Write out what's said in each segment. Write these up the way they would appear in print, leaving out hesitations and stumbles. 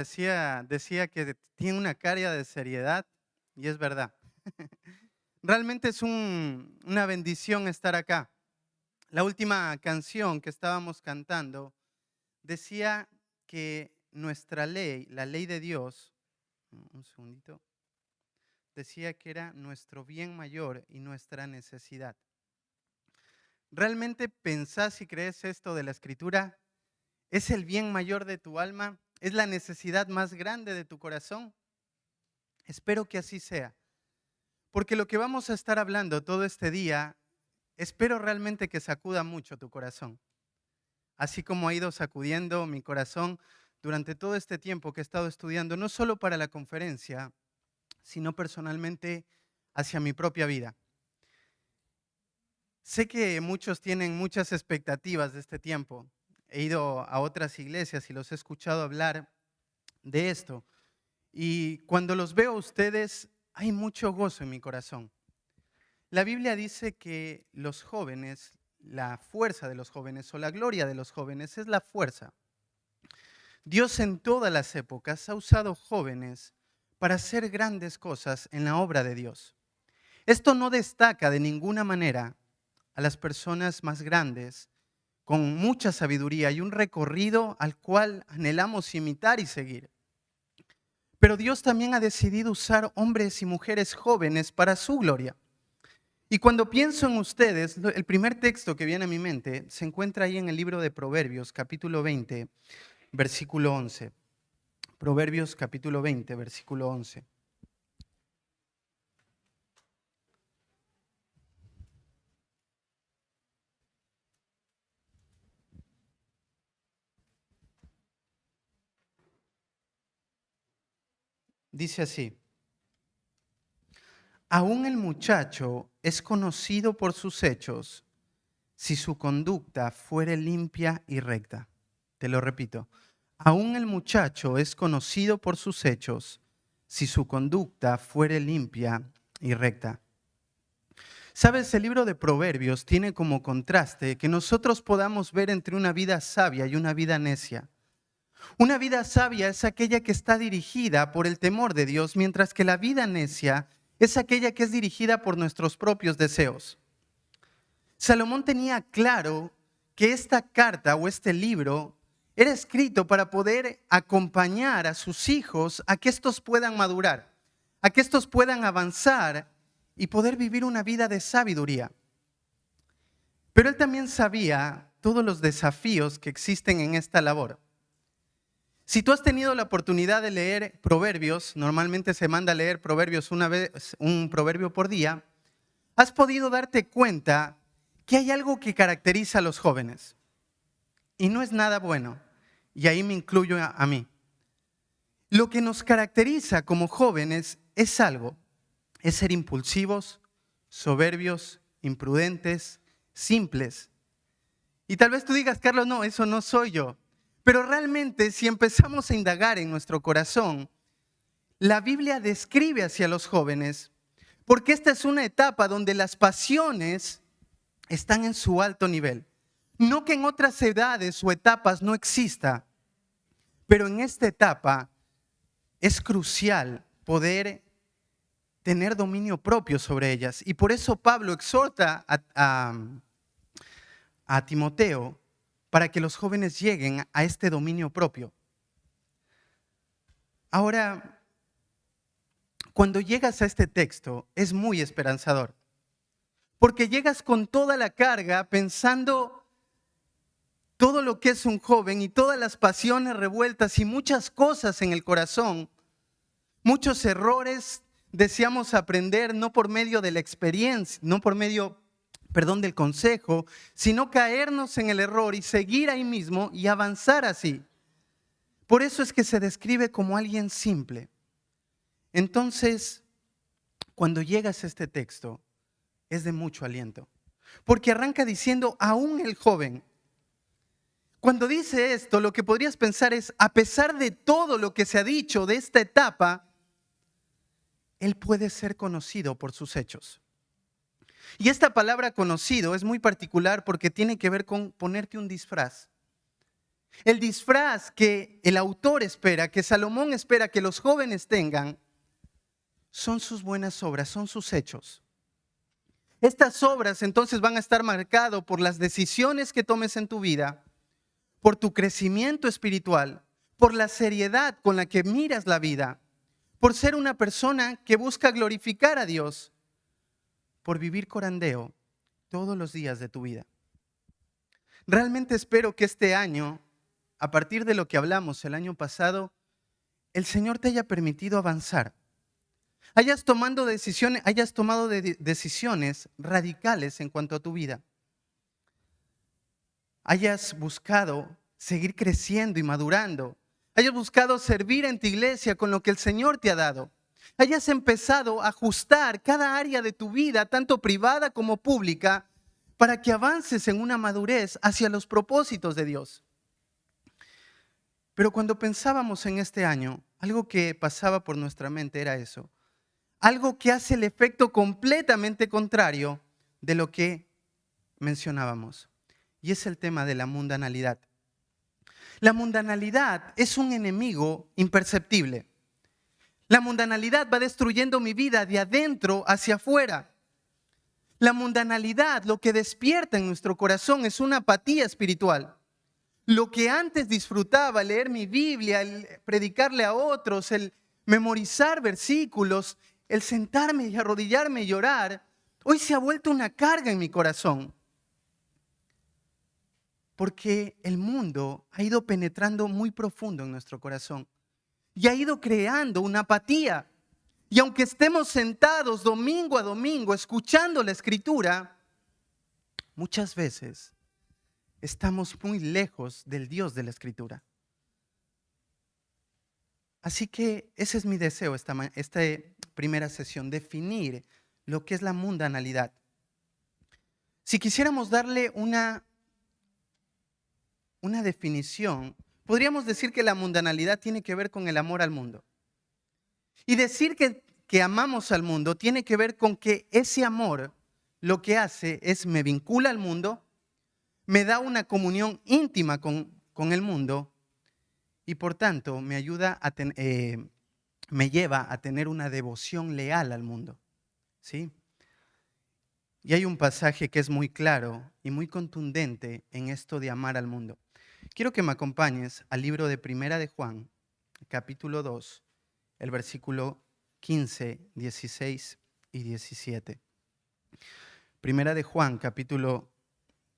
Decía que tiene una cara de seriedad y es verdad. Realmente es una bendición estar acá. La última canción que estábamos cantando decía que nuestra ley, la ley de Dios, un segundito, decía que era nuestro bien mayor y nuestra necesidad. ¿Realmente pensás y crees esto de la Escritura? ¿Es el bien mayor de tu alma? ¿Es la necesidad más grande de tu corazón? Espero que así sea. Porque lo que vamos a estar hablando todo este día, espero realmente que sacuda mucho tu corazón. Así como ha ido sacudiendo mi corazón durante todo este tiempo que he estado estudiando, no solo para la conferencia, sino personalmente hacia mi propia vida. Sé que muchos tienen muchas expectativas de este tiempo. He ido a otras iglesias y los he escuchado hablar de esto. Y cuando los veo a ustedes, hay mucho gozo en mi corazón. La Biblia dice que los jóvenes, la fuerza de los jóvenes o la gloria de los jóvenes es la fuerza. Dios en todas las épocas ha usado jóvenes para hacer grandes cosas en la obra de Dios. Esto no destaca de ninguna manera a las personas más grandes con mucha sabiduría y un recorrido al cual anhelamos imitar y seguir. Pero Dios también ha decidido usar hombres y mujeres jóvenes para su gloria. Y cuando pienso en ustedes, el primer texto que viene a mi mente se encuentra ahí en el libro de Proverbios, capítulo 20, versículo 11. Proverbios, capítulo 20, versículo 11. Dice así: aún el muchacho es conocido por sus hechos si su conducta fuere limpia y recta. Te lo repito. Aún el muchacho es conocido por sus hechos si su conducta fuere limpia y recta. Sabes, el libro de Proverbios tiene como contraste que nosotros podamos ver entre una vida sabia y una vida necia. Una vida sabia es aquella que está dirigida por el temor de Dios, mientras que la vida necia es aquella que es dirigida por nuestros propios deseos. Salomón tenía claro que esta carta o este libro era escrito para poder acompañar a sus hijos a que estos puedan madurar, a que estos puedan avanzar y poder vivir una vida de sabiduría. Pero él también sabía todos los desafíos que existen en esta labor. Si tú has tenido la oportunidad de leer Proverbios, normalmente se manda a leer Proverbios una vez, un proverbio por día, has podido darte cuenta que hay algo que caracteriza a los jóvenes y no es nada bueno, y ahí me incluyo a mí. Lo que nos caracteriza como jóvenes es algo, es ser impulsivos, soberbios, imprudentes, simples. Y tal vez tú digas, Carlos, no, eso no soy yo. Pero realmente si empezamos a indagar en nuestro corazón, la Biblia describe hacia los jóvenes, porque esta es una etapa donde las pasiones están en su alto nivel. No que en otras edades o etapas no exista, pero en esta etapa es crucial poder tener dominio propio sobre ellas. Y por eso Pablo exhorta a Timoteo para que los jóvenes lleguen a este dominio propio. Ahora, cuando llegas a este texto, es muy esperanzador, porque llegas con toda la carga pensando todo lo que es un joven y todas las pasiones revueltas y muchas cosas en el corazón, muchos errores deseamos aprender no por medio de la experiencia, no por medio, del consejo, sino caernos en el error y seguir ahí mismo y avanzar así. Por eso es que se describe como alguien simple. Entonces, cuando llegas a este texto, es de mucho aliento, porque arranca diciendo, aún el joven. Cuando dice esto, lo que podrías pensar es, a pesar de todo lo que se ha dicho de esta etapa, él puede ser conocido por sus hechos. Y esta palabra conocido es muy particular porque tiene que ver con ponerte un disfraz. El disfraz que el autor espera, que Salomón espera que los jóvenes tengan, son sus buenas obras, son sus hechos. Estas obras entonces van a estar marcadas por las decisiones que tomes en tu vida, por tu crecimiento espiritual, por la seriedad con la que miras la vida, por ser una persona que busca glorificar a Dios, por vivir corandeo todos los días de tu vida. Realmente espero que este año, a partir de lo que hablamos el año pasado, el Señor te haya permitido avanzar. Hayas tomado decisiones radicales en cuanto a tu vida. Hayas buscado seguir creciendo y madurando. Hayas buscado servir en tu iglesia con lo que el Señor te ha dado. Hayas empezado a ajustar cada área de tu vida, tanto privada como pública, para que avances en una madurez hacia los propósitos de Dios. Pero cuando pensábamos en este año, algo que pasaba por nuestra mente era eso. Algo que hace el efecto completamente contrario de lo que mencionábamos. Y es el tema de la mundanalidad. La mundanalidad es un enemigo imperceptible. La mundanalidad va destruyendo mi vida de adentro hacia afuera. La mundanalidad, lo que despierta en nuestro corazón es una apatía espiritual. Lo que antes disfrutaba, leer mi Biblia, el predicarle a otros, el memorizar versículos, el sentarme y arrodillarme y llorar, hoy se ha vuelto una carga en mi corazón. Porque el mundo ha ido penetrando muy profundo en nuestro corazón y ha ido creando una apatía. Y aunque estemos sentados domingo a domingo escuchando la Escritura, muchas veces estamos muy lejos del Dios de la Escritura. Así que ese es mi deseo esta primera sesión, definir lo que es la mundanalidad. Si quisiéramos darle una definición, podríamos decir que la mundanalidad tiene que ver con el amor al mundo. Y decir que amamos al mundo tiene que ver con que ese amor lo que hace es me vincula al mundo, me da una comunión íntima con el mundo y por tanto me lleva a tener una devoción leal al mundo. ¿Sí? Y hay un pasaje que es muy claro y muy contundente en esto de amar al mundo. Quiero que me acompañes al libro de Primera de Juan, capítulo 2, el versículo 15, 16 y 17. Primera de Juan, capítulo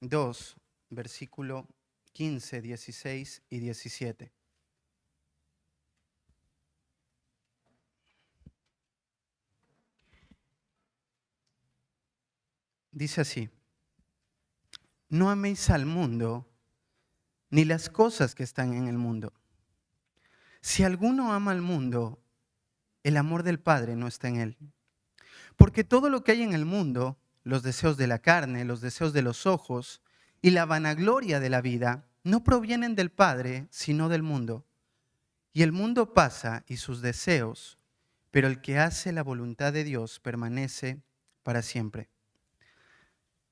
2, versículo 15, 16 y 17. Dice así: no améis al mundo ni las cosas que están en el mundo. Si alguno ama al mundo, el amor del Padre no está en él. Porque todo lo que hay en el mundo, los deseos de la carne, los deseos de los ojos y la vanagloria de la vida, no provienen del Padre, sino del mundo. Y el mundo pasa y sus deseos, pero el que hace la voluntad de Dios permanece para siempre.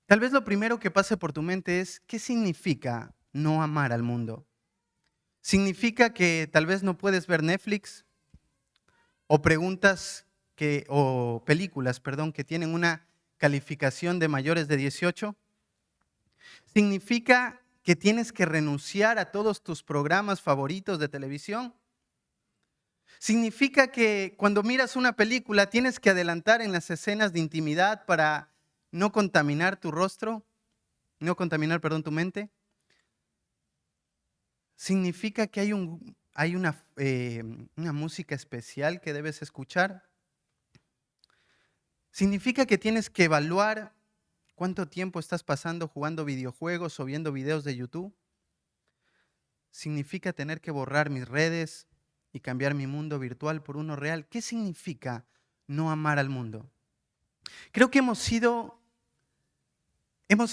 Tal vez lo primero que pase por tu mente es, ¿qué significa no amar al mundo? ¿Significa que tal vez no puedes ver Netflix? ¿O películas, que tienen una calificación de mayores de 18? ¿Significa que tienes que renunciar a todos tus programas favoritos de televisión? ¿Significa que cuando miras una película tienes que adelantar en las escenas de intimidad para no contaminar tu rostro? No contaminar, tu mente. ¿Significa que hay una música especial que debes escuchar? ¿Significa que tienes que evaluar cuánto tiempo estás pasando jugando videojuegos o viendo videos de YouTube? ¿Significa tener que borrar mis redes y cambiar mi mundo virtual por uno real? ¿Qué significa no amar al mundo? Creo que hemos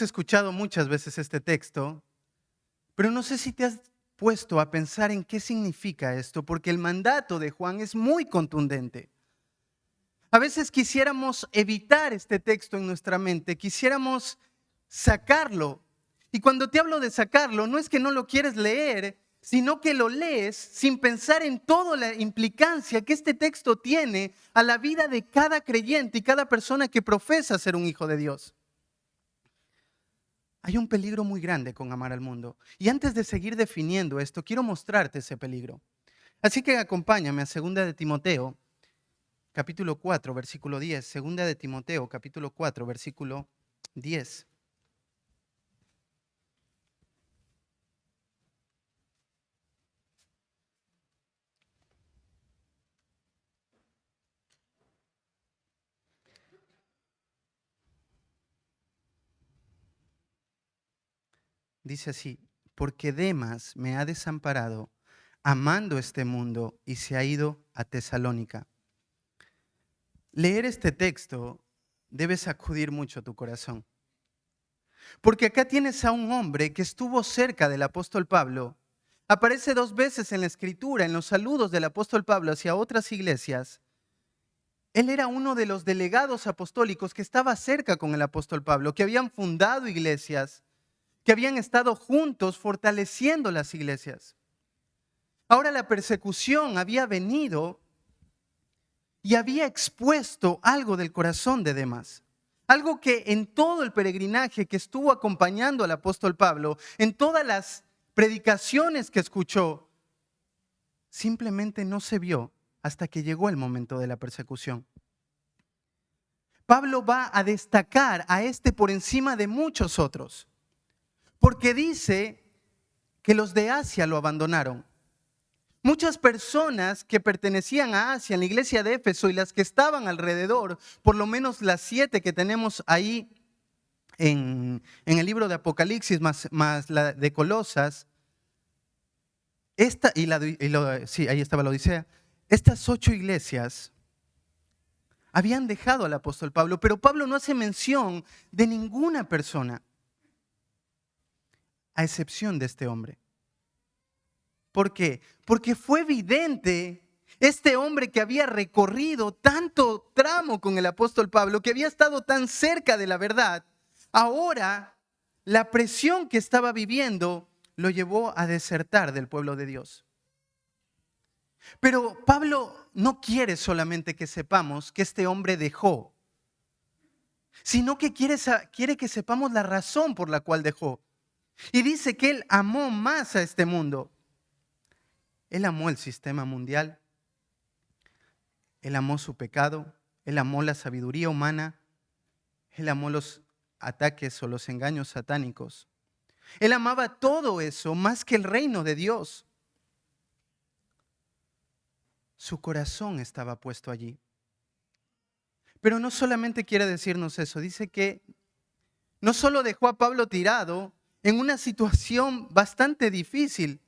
escuchado muchas veces este texto, pero no sé si te has puesto a pensar en qué significa esto, porque el mandato de Juan es muy contundente. A veces quisiéramos evitar este texto en nuestra mente, quisiéramos sacarlo Y cuando te hablo de sacarlo, no es que no lo quieres leer, sino que lo lees sin pensar en toda la implicancia que este texto tiene a la vida de cada creyente y cada persona que profesa ser un hijo de Dios. Hay un peligro muy grande con amar al mundo. Y antes de seguir definiendo esto, quiero mostrarte ese peligro. Así que acompáñame a 2 de Timoteo, capítulo 4, versículo 10. 2 de Timoteo, capítulo 4, versículo 10. Dice así, porque Demas me ha desamparado, amando este mundo, y se ha ido a Tesalónica. Leer este texto debe sacudir mucho tu corazón. Porque acá tienes a un hombre que estuvo cerca del apóstol Pablo. Aparece 2 veces en la escritura, en los saludos del apóstol Pablo hacia otras iglesias. Él era uno de los delegados apostólicos que estaba cerca con el apóstol Pablo, que habían fundado iglesias, que habían estado juntos fortaleciendo las iglesias. Ahora la persecución había venido y había expuesto algo del corazón de Demas. Algo que en todo el peregrinaje que estuvo acompañando al apóstol Pablo, en todas las predicaciones que escuchó, simplemente no se vio hasta que llegó el momento de la persecución. Pablo va a destacar a este por encima de muchos otros, porque dice que los de Asia lo abandonaron. Muchas personas que pertenecían a Asia, en la iglesia de Éfeso y las que estaban alrededor, por lo menos las 7 que tenemos ahí en el libro de Apocalipsis, más la de Colosas, sí, ahí estaba la Odisea. Estas 8 iglesias habían dejado al apóstol Pablo, pero Pablo no hace mención de ninguna persona, a excepción de este hombre. ¿Por qué? Porque fue evidente este hombre que había recorrido tanto tramo con el apóstol Pablo, que había estado tan cerca de la verdad, ahora la presión que estaba viviendo lo llevó a desertar del pueblo de Dios. Pero Pablo no quiere solamente que sepamos que este hombre dejó, sino que quiere que sepamos la razón por la cual dejó. Y dice que él amó más a este mundo. Él amó el sistema mundial, él amó su pecado, él amó la sabiduría humana, él amó los ataques o los engaños satánicos. Él amaba todo eso más que el reino de Dios. Su corazón estaba puesto allí. Pero no solamente quiere decirnos eso, dice que no solo dejó a Pablo tirado en una situación bastante difícil,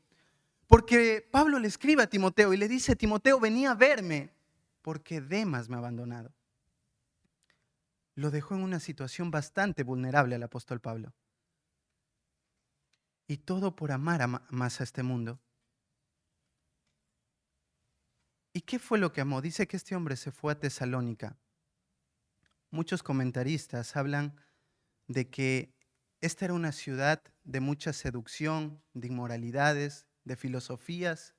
porque Pablo le escribe a Timoteo y le dice, Timoteo, venía a verme, porque Demas me ha abandonado. Lo dejó en una situación bastante vulnerable al apóstol Pablo. Y todo por amar más a este mundo. ¿Y qué fue lo que amó? Dice que este hombre se fue a Tesalónica. Muchos comentaristas hablan de que esta era una ciudad de mucha seducción, de inmoralidades, de filosofías.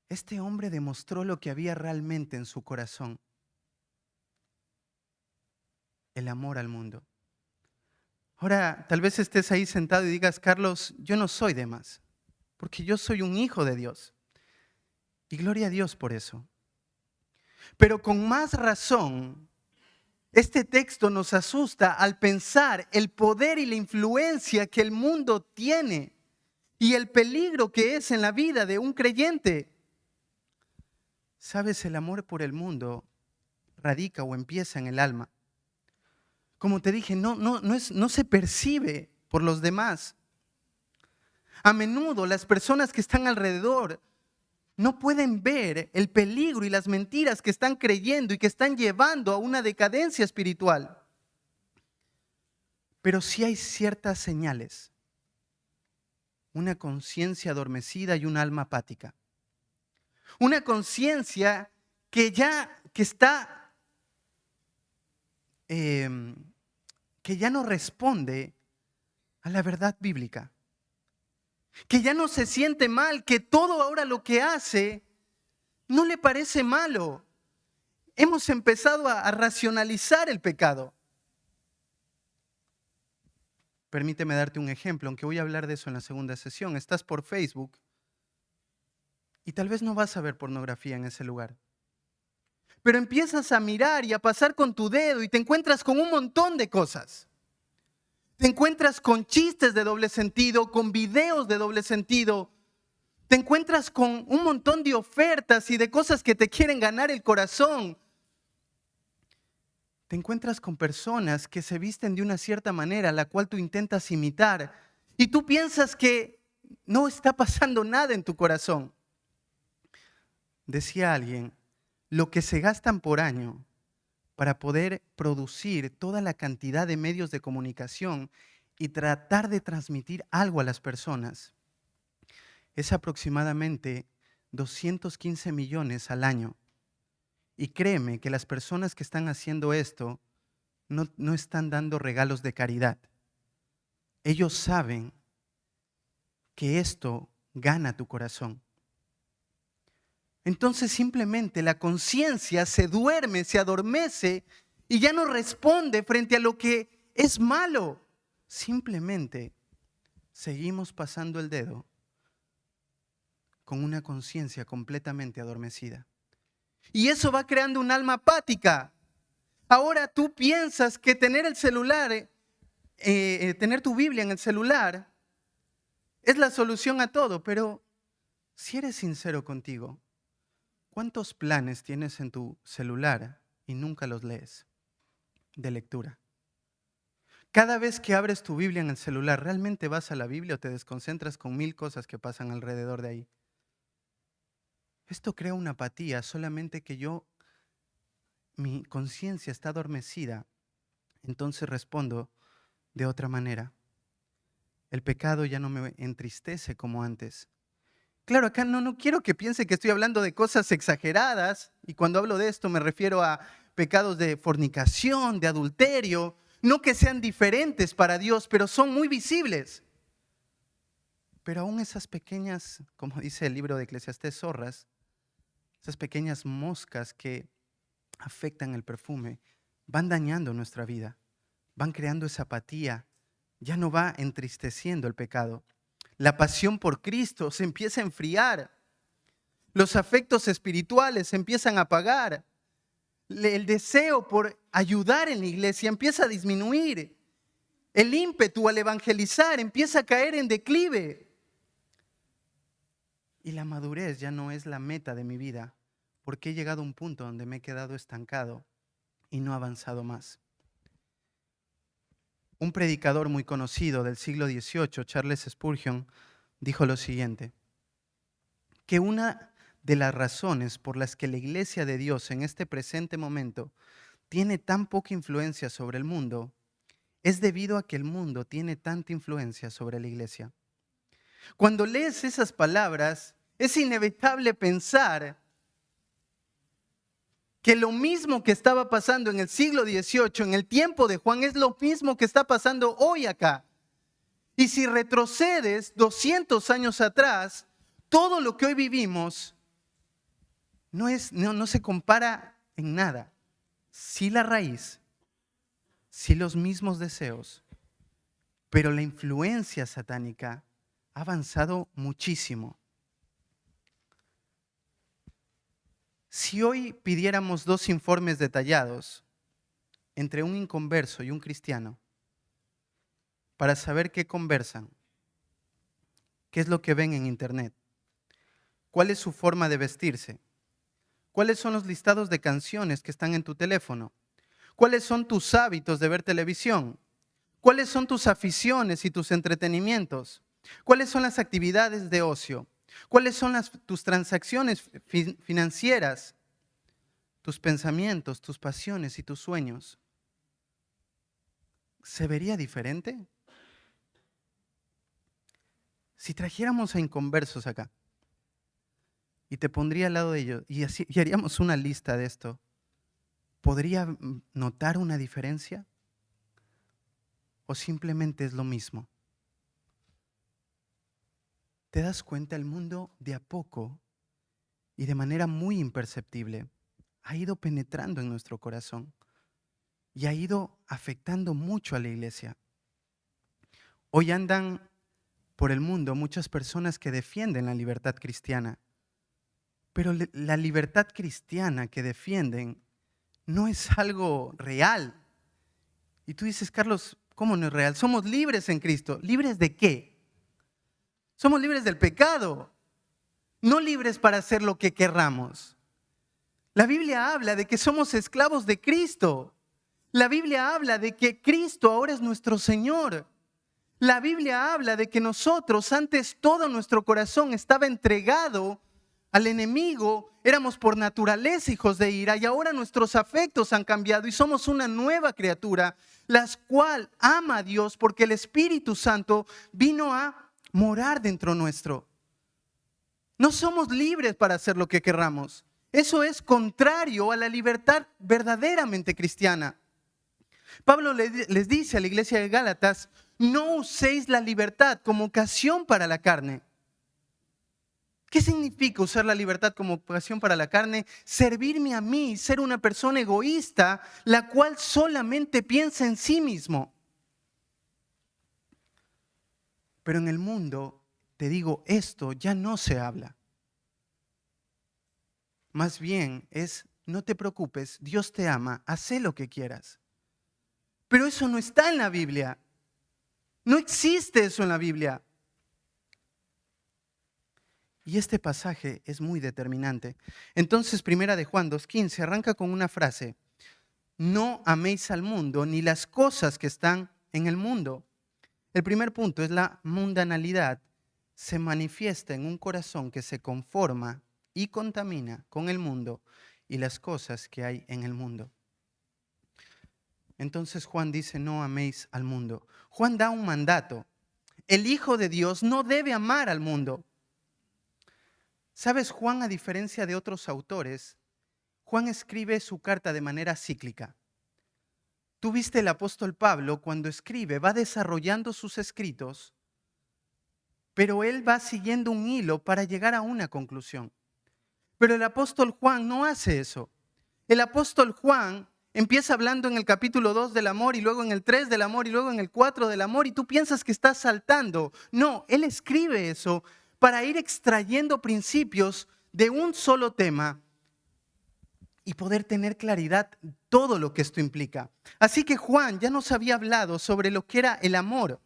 Este hombre demostró lo que había realmente en su corazón: el amor al mundo. Ahora, tal vez estés ahí sentado y digas, Carlos, yo no soy Demas, porque yo soy un hijo de Dios. Y gloria a Dios por eso. Pero con más razón, este texto nos asusta al pensar el poder y la influencia que el mundo tiene y el peligro que es en la vida de un creyente. Sabes, el amor por el mundo radica o empieza en el alma. Como te dije, no se percibe por los demás. A menudo las personas que están alrededor no pueden ver el peligro y las mentiras que están creyendo y que están llevando a una decadencia espiritual. Pero sí hay ciertas señales: una conciencia adormecida y un alma apática. Una conciencia que ya no responde a la verdad bíblica. Que ya no se siente mal, que todo ahora lo que hace no le parece malo. Hemos empezado a racionalizar el pecado. Permíteme darte un ejemplo, aunque voy a hablar de eso en la segunda sesión. Estás por Facebook y tal vez no vas a ver pornografía en ese lugar. Pero empiezas a mirar y a pasar con tu dedo y te encuentras con un montón de cosas. Te encuentras con chistes de doble sentido, con videos de doble sentido. Te encuentras con un montón de ofertas y de cosas que te quieren ganar el corazón. Te encuentras con personas que se visten de una cierta manera, la cual tú intentas imitar. Y tú piensas que no está pasando nada en tu corazón. Decía alguien, lo que se gastan por año para poder producir toda la cantidad de medios de comunicación y tratar de transmitir algo a las personas es aproximadamente 215 millones al año. Y créeme que las personas que están haciendo esto no están dando regalos de caridad. Ellos saben que esto gana tu corazón. Entonces simplemente la conciencia se duerme, se adormece y ya no responde frente a lo que es malo. Simplemente seguimos pasando el dedo con una conciencia completamente adormecida. Y eso va creando un alma apática. Ahora tú piensas que tener el celular, tener tu Biblia en el celular es la solución a todo, pero si eres sincero contigo, ¿cuántos planes tienes en tu celular y nunca los lees de lectura? Cada vez que abres tu Biblia en el celular, ¿realmente vas a la Biblia o te desconcentras con 1000 cosas que pasan alrededor de ahí? Esto crea una apatía, solamente que mi conciencia está adormecida, entonces respondo de otra manera. El pecado ya no me entristece como antes. Claro, acá no quiero que piense que estoy hablando de cosas exageradas, y cuando hablo de esto me refiero a pecados de fornicación, de adulterio, no que sean diferentes para Dios, pero son muy visibles. Pero aún esas pequeñas, como dice el libro de Eclesiastés, zorras, esas pequeñas moscas que afectan el perfume, van dañando nuestra vida, van creando esa apatía, ya no va entristeciendo el pecado. La pasión por Cristo se empieza a enfriar. Los afectos espirituales se empiezan a apagar. El deseo por ayudar en la iglesia empieza a disminuir. El ímpetu al evangelizar empieza a caer en declive. Y la madurez ya no es la meta de mi vida, porque he llegado a un punto donde me he quedado estancado y no he avanzado más. Un predicador muy conocido del siglo XVIII, Charles Spurgeon, dijo lo siguiente, que una de las razones por las que la Iglesia de Dios en este presente momento tiene tan poca influencia sobre el mundo es debido a que el mundo tiene tanta influencia sobre la Iglesia. Cuando lees esas palabras, es inevitable pensar que lo mismo que estaba pasando en el siglo XVIII, en el tiempo de Juan, es lo mismo que está pasando hoy acá. Y si retrocedes 200 años atrás, todo lo que hoy vivimos no se compara en nada. Sí la raíz, sí los mismos deseos, pero la influencia satánica ha avanzado muchísimo. Si hoy pidiéramos 2 informes detallados entre un inconverso y un cristiano para saber qué conversan, qué es lo que ven en internet, cuál es su forma de vestirse, cuáles son los listados de canciones que están en tu teléfono, cuáles son tus hábitos de ver televisión, cuáles son tus aficiones y tus entretenimientos, cuáles son las actividades de ocio, cuáles son tus transacciones financieras, tus pensamientos, tus pasiones y tus sueños, ¿se vería diferente? Si trajéramos a inconversos acá y te pondría al lado de ellos y haríamos una lista de esto, ¿podría notar una diferencia? ¿O simplemente es lo mismo? te das cuenta, el mundo de a poco y de manera muy imperceptible ha ido penetrando en nuestro corazón y ha ido afectando mucho a la iglesia. Hoy andan por el mundo muchas personas que defienden la libertad cristiana, pero la libertad cristiana que defienden no es algo real. Y tú dices, Carlos, ¿cómo no es real? Somos libres en Cristo. ¿Libres de qué? Somos libres del pecado, no libres para hacer lo que querramos. La Biblia habla de que somos esclavos de Cristo. La Biblia habla de que Cristo ahora es nuestro Señor. La Biblia habla de que nosotros antes todo nuestro corazón estaba entregado al enemigo, éramos por naturaleza hijos de ira y ahora nuestros afectos han cambiado y somos una nueva criatura, la cual ama a Dios porque el Espíritu Santo vino a morar dentro nuestro. No somos libres para hacer lo que querramos. Eso es contrario a la libertad verdaderamente cristiana. Pablo les dice a la iglesia de Gálatas, no uséis la libertad como ocasión para la carne. ¿Qué significa usar la libertad como ocasión para la carne? Servirme a mí, ser una persona egoísta, la cual solamente piensa en sí mismo. Pero en el mundo, te digo, esto ya no se habla. Más bien es, no te preocupes, Dios te ama, haz lo que quieras. Pero eso no está en la Biblia. No existe eso en la Biblia. Y este pasaje es muy determinante. Entonces, Primera de Juan 2:15 arranca con una frase. No améis al mundo ni las cosas que están en el mundo. El primer punto es la mundanalidad. Se manifiesta en un corazón que se conforma y contamina con el mundo y las cosas que hay en el mundo. Entonces Juan dice, no améis al mundo. Juan da un mandato. El Hijo de Dios no debe amar al mundo. ¿Sabes? Juan, a diferencia de otros autores, Juan escribe su carta de manera cíclica. Tú viste el apóstol Pablo cuando escribe, va desarrollando sus escritos, pero él va siguiendo un hilo para llegar a una conclusión. Pero el apóstol Juan no hace eso. El apóstol Juan empieza hablando en el capítulo 2 del amor y luego en el 3 del amor y luego en el 4 del amor y tú piensas que estás saltando. No, él escribe eso para ir extrayendo principios de un solo tema y poder tener claridad todo lo que esto implica. Así que Juan ya nos había hablado sobre lo que era el amor.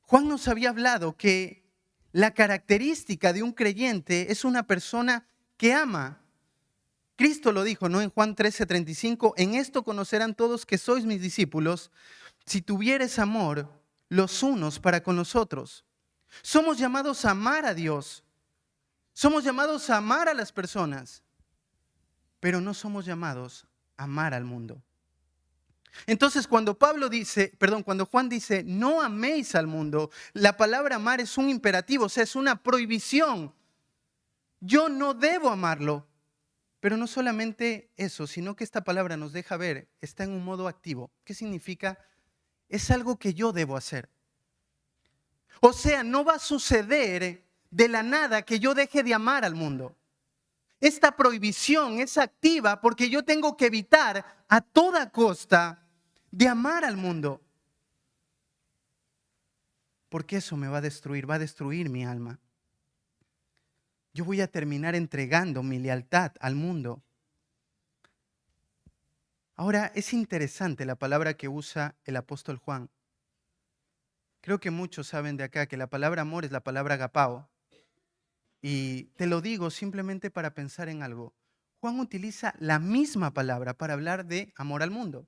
Juan nos había hablado que la característica de un creyente es una persona que ama. Cristo lo dijo, ¿no? En Juan 13:35, en esto conocerán todos que sois mis discípulos, si tuvieres amor los unos para con los otros. Somos llamados a amar a Dios. Somos llamados a amar a las personas, pero no somos llamados a amar al mundo. Entonces, cuando Juan dice, no améis al mundo, la palabra amar es un imperativo, o sea, es una prohibición. Yo no debo amarlo. Pero no solamente eso, sino que esta palabra nos deja ver, está en un modo activo. ¿Qué significa? Es algo que yo debo hacer. O sea, no va a suceder de la nada que yo deje de amar al mundo. Esta prohibición es activa porque yo tengo que evitar a toda costa de amar al mundo. Porque eso me va a destruir mi alma. Yo voy a terminar entregando mi lealtad al mundo. Ahora, es interesante la palabra que usa el apóstol Juan. Creo que muchos saben de acá que la palabra amor es la palabra agapao. Y te lo digo simplemente para pensar en algo. Juan utiliza la misma palabra para hablar de amor al mundo.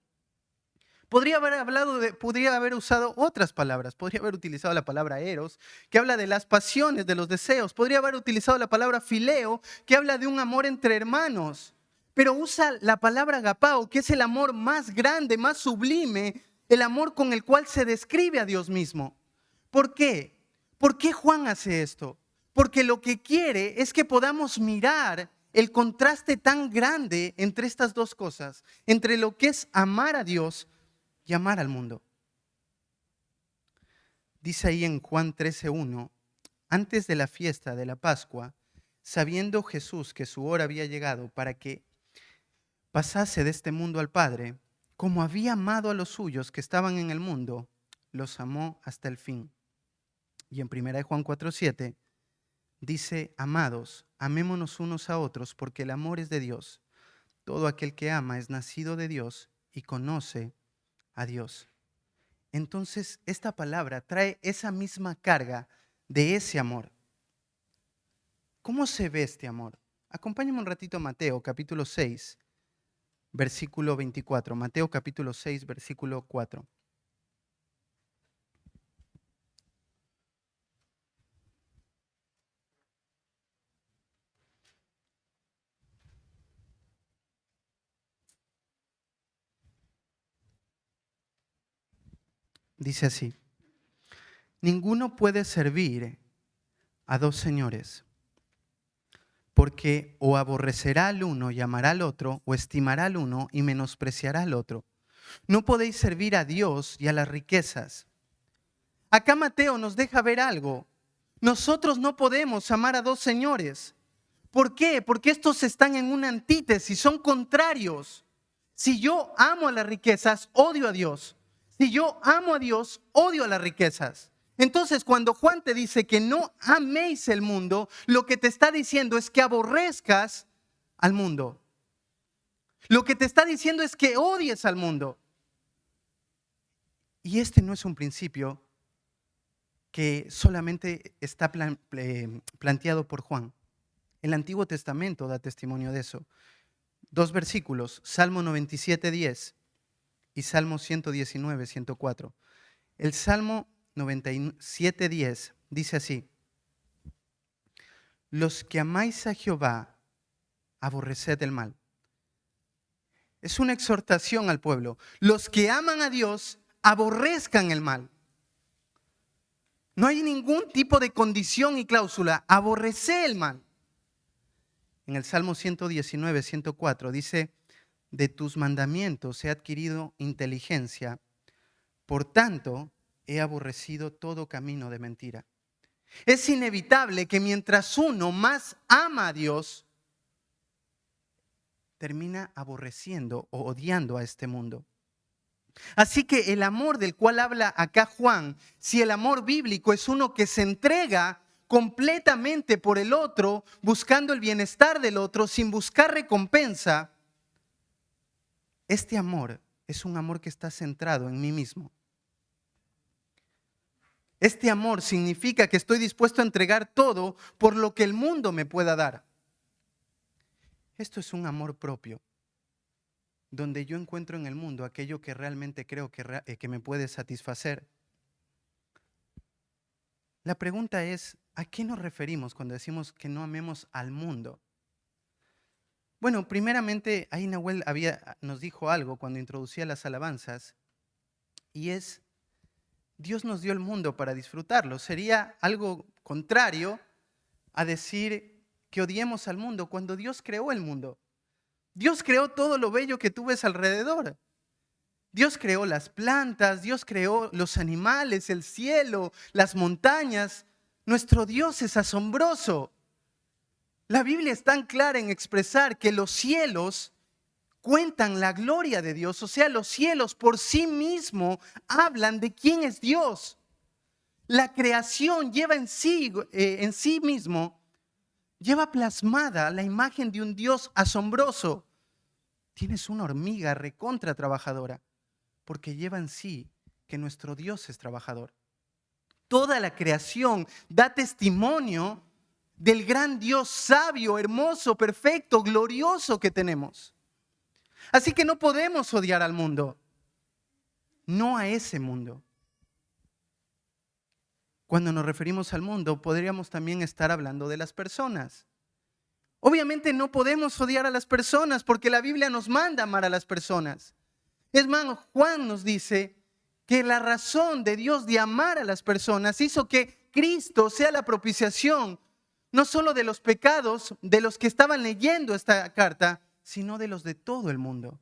Podría haber usado otras palabras. Podría haber utilizado la palabra eros, que habla de las pasiones, de los deseos. Podría haber utilizado la palabra fileo, que habla de un amor entre hermanos. Pero usa la palabra agapao, que es el amor más grande, más sublime, el amor con el cual se describe a Dios mismo. ¿Por qué? ¿Por qué Juan hace esto? Porque lo que quiere es que podamos mirar el contraste tan grande entre estas dos cosas, entre lo que es amar a Dios y amar al mundo. Dice ahí en Juan 13:1, antes de la fiesta de la Pascua, sabiendo Jesús que su hora había llegado para que pasase de este mundo al Padre, como había amado a los suyos que estaban en el mundo, los amó hasta el fin. Y en 1 Juan 4:7 dice, amados, amémonos unos a otros porque el amor es de Dios. Todo aquel que ama es nacido de Dios y conoce a Dios. Entonces, esta palabra trae esa misma carga de ese amor. ¿Cómo se ve este amor? Acompáñame un ratito a Mateo, capítulo 6, versículo 24. Mateo, capítulo 6, versículo 4. Dice así, ninguno puede servir a dos señores, porque o aborrecerá al uno y amará al otro, o estimará al uno y menospreciará al otro. No podéis servir a Dios y a las riquezas. Acá Mateo nos deja ver algo. Nosotros no podemos amar a dos señores. ¿Por qué? Porque estos están en una antítesis, son contrarios. Si yo amo a las riquezas, odio a Dios. Si yo amo a Dios, odio a las riquezas. Entonces, cuando Juan te dice que no améis el mundo, lo que te está diciendo es que aborrezcas al mundo. Lo que te está diciendo es que odies al mundo. Y este no es un principio que solamente está planteado por Juan. El Antiguo Testamento da testimonio de eso. Dos versículos, Salmo 97:10 y Salmo 119:104. El Salmo 97:10 dice así, los que amáis a Jehová, aborreced el mal. Es una exhortación al pueblo. Los que aman a Dios, aborrezcan el mal. No hay ningún tipo de condición y cláusula. Aborreced el mal. En el Salmo 119:104 dice, de tus mandamientos he adquirido inteligencia, por tanto he aborrecido todo camino de mentira. Es inevitable que mientras uno más ama a Dios, termina aborreciendo o odiando a este mundo. Así que el amor del cual habla acá Juan, si el amor bíblico es uno que se entrega completamente por el otro, buscando el bienestar del otro, sin buscar recompensa, este amor es un amor que está centrado en mí mismo. Este amor significa que estoy dispuesto a entregar todo por lo que el mundo me pueda dar. Esto es un amor propio, donde yo encuentro en el mundo aquello que realmente creo que me puede satisfacer. La pregunta es, ¿a qué nos referimos cuando decimos que no amemos al mundo? Bueno, primeramente, ahí Nahuel nos dijo algo cuando introducía las alabanzas, y es, Dios nos dio el mundo para disfrutarlo. Sería algo contrario a decir que odiemos al mundo cuando Dios creó el mundo. Dios creó todo lo bello que tú ves alrededor. Dios creó las plantas, Dios creó los animales, el cielo, las montañas. Nuestro Dios es asombroso. La Biblia es tan clara en expresar que los cielos cuentan la gloria de Dios. O sea, los cielos por sí mismos hablan de quién es Dios. La creación lleva en sí mismo, lleva plasmada la imagen de un Dios asombroso. Tienes una hormiga recontra trabajadora, porque lleva en sí que nuestro Dios es trabajador. Toda la creación da testimonio del gran Dios sabio, hermoso, perfecto, glorioso que tenemos. Así que no podemos odiar al mundo, no a ese mundo. Cuando nos referimos al mundo, podríamos también estar hablando de las personas. Obviamente no podemos odiar a las personas porque la Biblia nos manda amar a las personas. Es más, Juan nos dice que la razón de Dios de amar a las personas hizo que Cristo sea la propiciación, no solo de los pecados de los que estaban leyendo esta carta, sino de los de todo el mundo.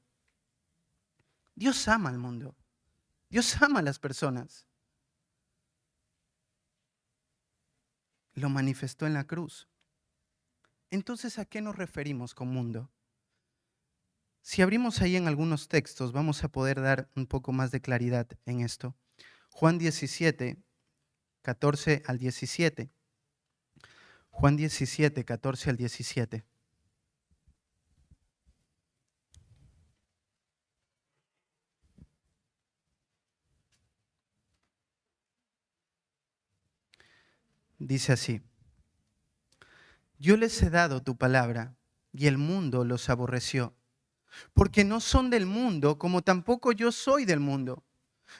Dios ama al mundo. Dios ama a las personas. lo manifestó en la cruz. Entonces, ¿a qué nos referimos con mundo? Si abrimos ahí en algunos textos, vamos a poder dar un poco más de claridad en esto. Juan 17, 14 al 17. Juan 17, 14 al 17. Dice así: yo les he dado tu palabra y el mundo los aborreció, porque no son del mundo, como tampoco yo soy del mundo.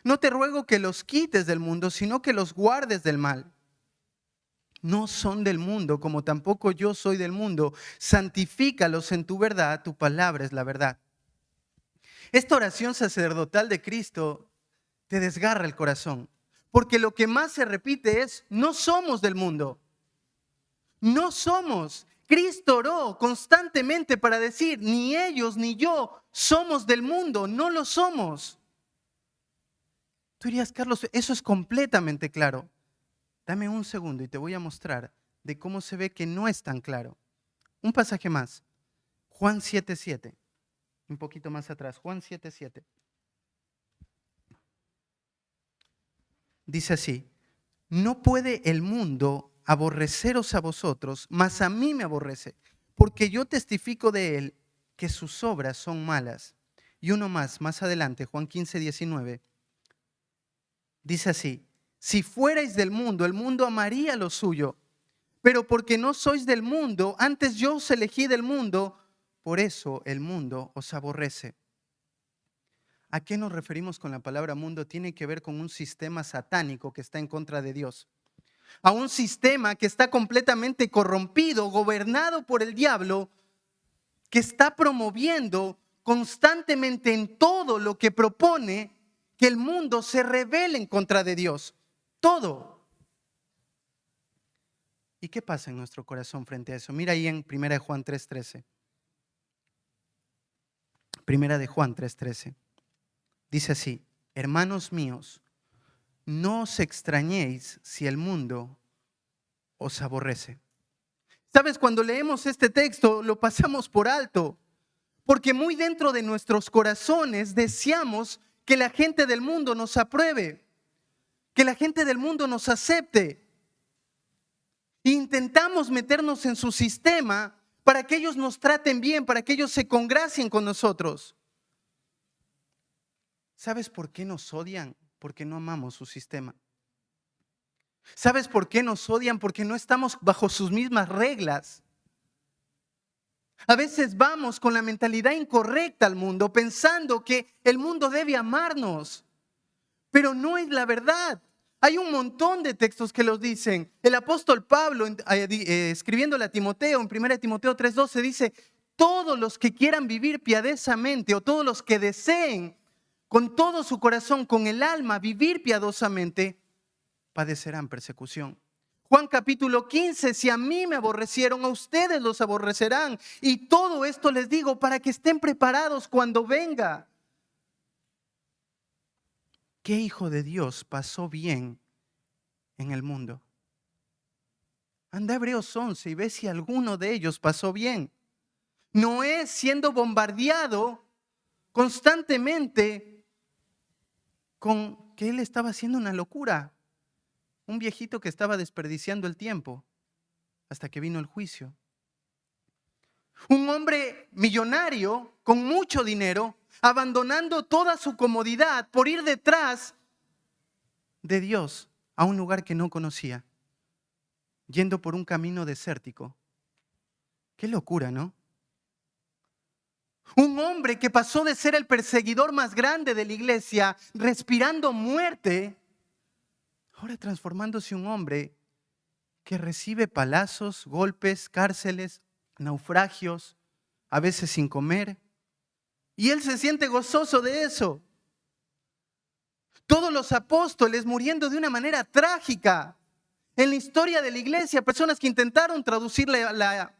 No te ruego que los quites del mundo, sino que los guardes del mal. No son del mundo, como tampoco yo soy del mundo. Santifícalos en tu verdad, tu palabra es la verdad. Esta oración sacerdotal de Cristo te desgarra el corazón, porque lo que más se repite es: no somos del mundo. No somos. Cristo oró constantemente para decir: ni ellos ni yo somos del mundo, no lo somos. Tú dirías: Carlos, eso es completamente claro. Dame un segundo y te voy a mostrar de cómo se ve que no es tan claro. Un pasaje más. Juan 7:7. Un poquito más atrás. Juan 7:7. Dice así: no puede el mundo aborreceros a vosotros, mas a mí me aborrece, porque yo testifico de él que sus obras son malas. Y uno más adelante, Juan 15:19, dice así: si fuerais del mundo, el mundo amaría lo suyo, pero porque no sois del mundo, antes yo os elegí del mundo, por eso el mundo os aborrece. ¿A qué nos referimos con la palabra mundo? Tiene que ver con un sistema satánico que está en contra de Dios. A un sistema que está completamente corrompido, gobernado por el diablo, que está promoviendo constantemente en todo lo que propone que el mundo se rebele en contra de Dios. Todo. ¿Y qué pasa en nuestro corazón frente a eso? Mira ahí en 1 de Juan 3:13. 1 de Juan 3:13. Dice así: hermanos míos, no os extrañéis si el mundo os aborrece. ¿Sabes? Cuando leemos este texto lo pasamos por alto, porque muy dentro de nuestros corazones deseamos que la gente del mundo nos apruebe, que la gente del mundo nos acepte. Intentamos meternos en su sistema para que ellos nos traten bien, para que ellos se congracien con nosotros. ¿Sabes por qué nos odian? Porque no amamos su sistema. ¿Sabes por qué nos odian? Porque no estamos bajo sus mismas reglas. A veces vamos con la mentalidad incorrecta al mundo, pensando que el mundo debe amarnos, pero no es la verdad. Hay un montón de textos que los dicen. El apóstol Pablo, escribiéndole a Timoteo, en 1 Timoteo 3:12, dice: todos los que quieran vivir piadosamente, o todos los que deseen con todo su corazón, con el alma, vivir piadosamente, padecerán persecución. Juan capítulo 15, si a mí me aborrecieron, a ustedes los aborrecerán. Y todo esto les digo para que estén preparados cuando venga. ¿Qué hijo de Dios pasó bien en el mundo? Anda a Hebreos 11 y ve si alguno de ellos pasó bien. Noé, siendo bombardeado constantemente con que él estaba haciendo una locura. Un viejito que estaba desperdiciando el tiempo hasta que vino el juicio. Un hombre millonario con mucho dinero, abandonando toda su comodidad por ir detrás de Dios a un lugar que no conocía, yendo por un camino desértico. Qué locura, ¿no? Un hombre que pasó de ser el perseguidor más grande de la iglesia, respirando muerte, ahora transformándose en un hombre que recibe palazos, golpes, cárceles, naufragios, a veces sin comer. Y él se siente gozoso de eso. Todos los apóstoles muriendo de una manera trágica. En la historia de la iglesia, personas que intentaron traducir la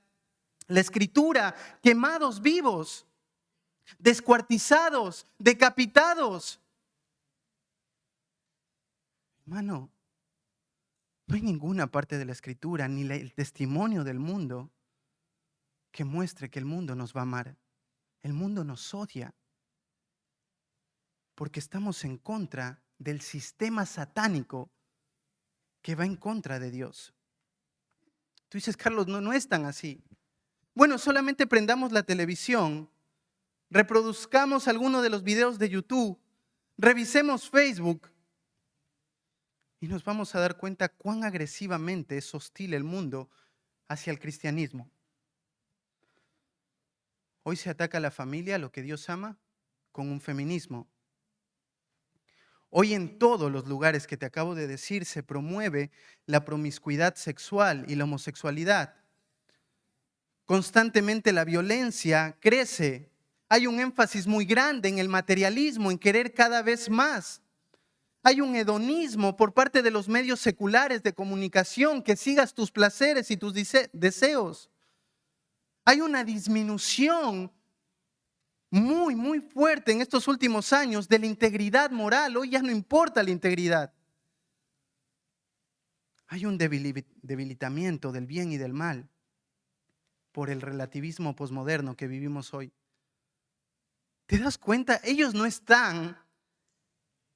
escritura, quemados vivos, descuartizados, decapitados. Hermano, No hay ninguna parte de la Escritura ni el testimonio del mundo que muestre que el mundo nos va a amar. El mundo nos odia porque estamos en contra del sistema satánico que va en contra de Dios. Tú dices, Carlos, no es tan así. Bueno, solamente prendamos la televisión, reproduzcamos alguno de los videos de YouTube, revisemos Facebook y nos vamos a dar cuenta cuán agresivamente es hostil el mundo hacia el cristianismo. Hoy se ataca a la familia, lo que Dios ama, con un feminismo. Hoy en todos los lugares que te acabo de decir se promueve la promiscuidad sexual y la homosexualidad. Constantemente la violencia crece. Hay un énfasis muy grande en el materialismo, en querer cada vez más. Hay un hedonismo por parte de los medios seculares de comunicación, que sigas tus placeres y tus deseos. Hay una disminución muy fuerte en estos últimos años de la integridad moral. Hoy ya no importa la integridad. Hay un debilitamiento del bien y del mal por el relativismo posmoderno que vivimos hoy. ¿Te das cuenta? Ellos no están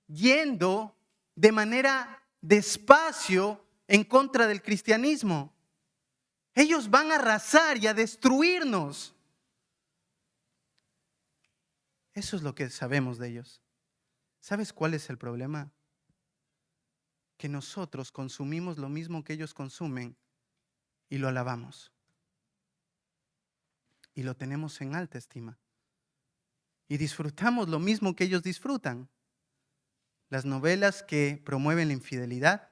yendo de manera despacio en contra del cristianismo. Ellos van a arrasar y a destruirnos. Eso es lo que sabemos de ellos. ¿Sabes cuál es el problema? Que nosotros consumimos lo mismo que ellos consumen y lo alabamos. Y lo tenemos en alta estima. Y disfrutamos lo mismo que ellos disfrutan. Las novelas que promueven la infidelidad,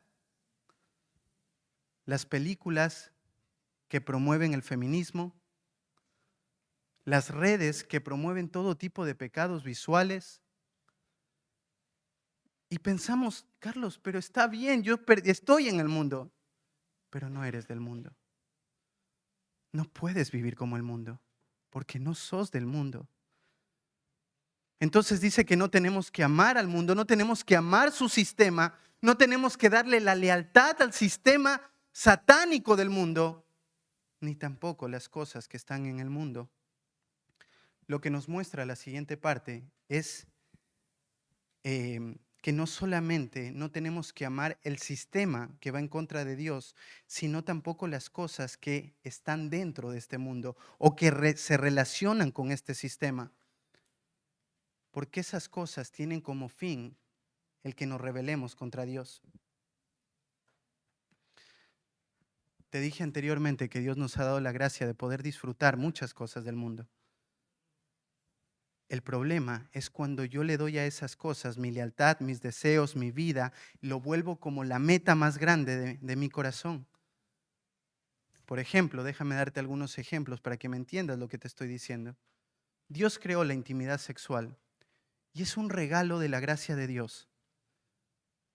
las películas que promueven el feminismo, las redes que promueven todo tipo de pecados visuales. Y pensamos, Carlos, pero está bien, yo estoy en el mundo, pero no eres del mundo. No puedes vivir como el mundo, porque no sos del mundo. Entonces dice que no tenemos que amar al mundo, no tenemos que amar su sistema, no tenemos que darle la lealtad al sistema satánico del mundo, ni tampoco las cosas que están en el mundo. Lo que nos muestra la siguiente parte es que no solamente no tenemos que amar el sistema que va en contra de Dios, sino tampoco las cosas que están dentro de este mundo o que se relacionan con este sistema. Porque esas cosas tienen como fin el que nos rebelemos contra Dios. Te dije anteriormente que Dios nos ha dado la gracia de poder disfrutar muchas cosas del mundo. El problema es cuando yo le doy a esas cosas mi lealtad, mis deseos, mi vida, lo vuelvo como la meta más grande de mi corazón. Por ejemplo, déjame darte algunos ejemplos para que me entiendas lo que te estoy diciendo. Dios creó la intimidad sexual y es un regalo de la gracia de Dios.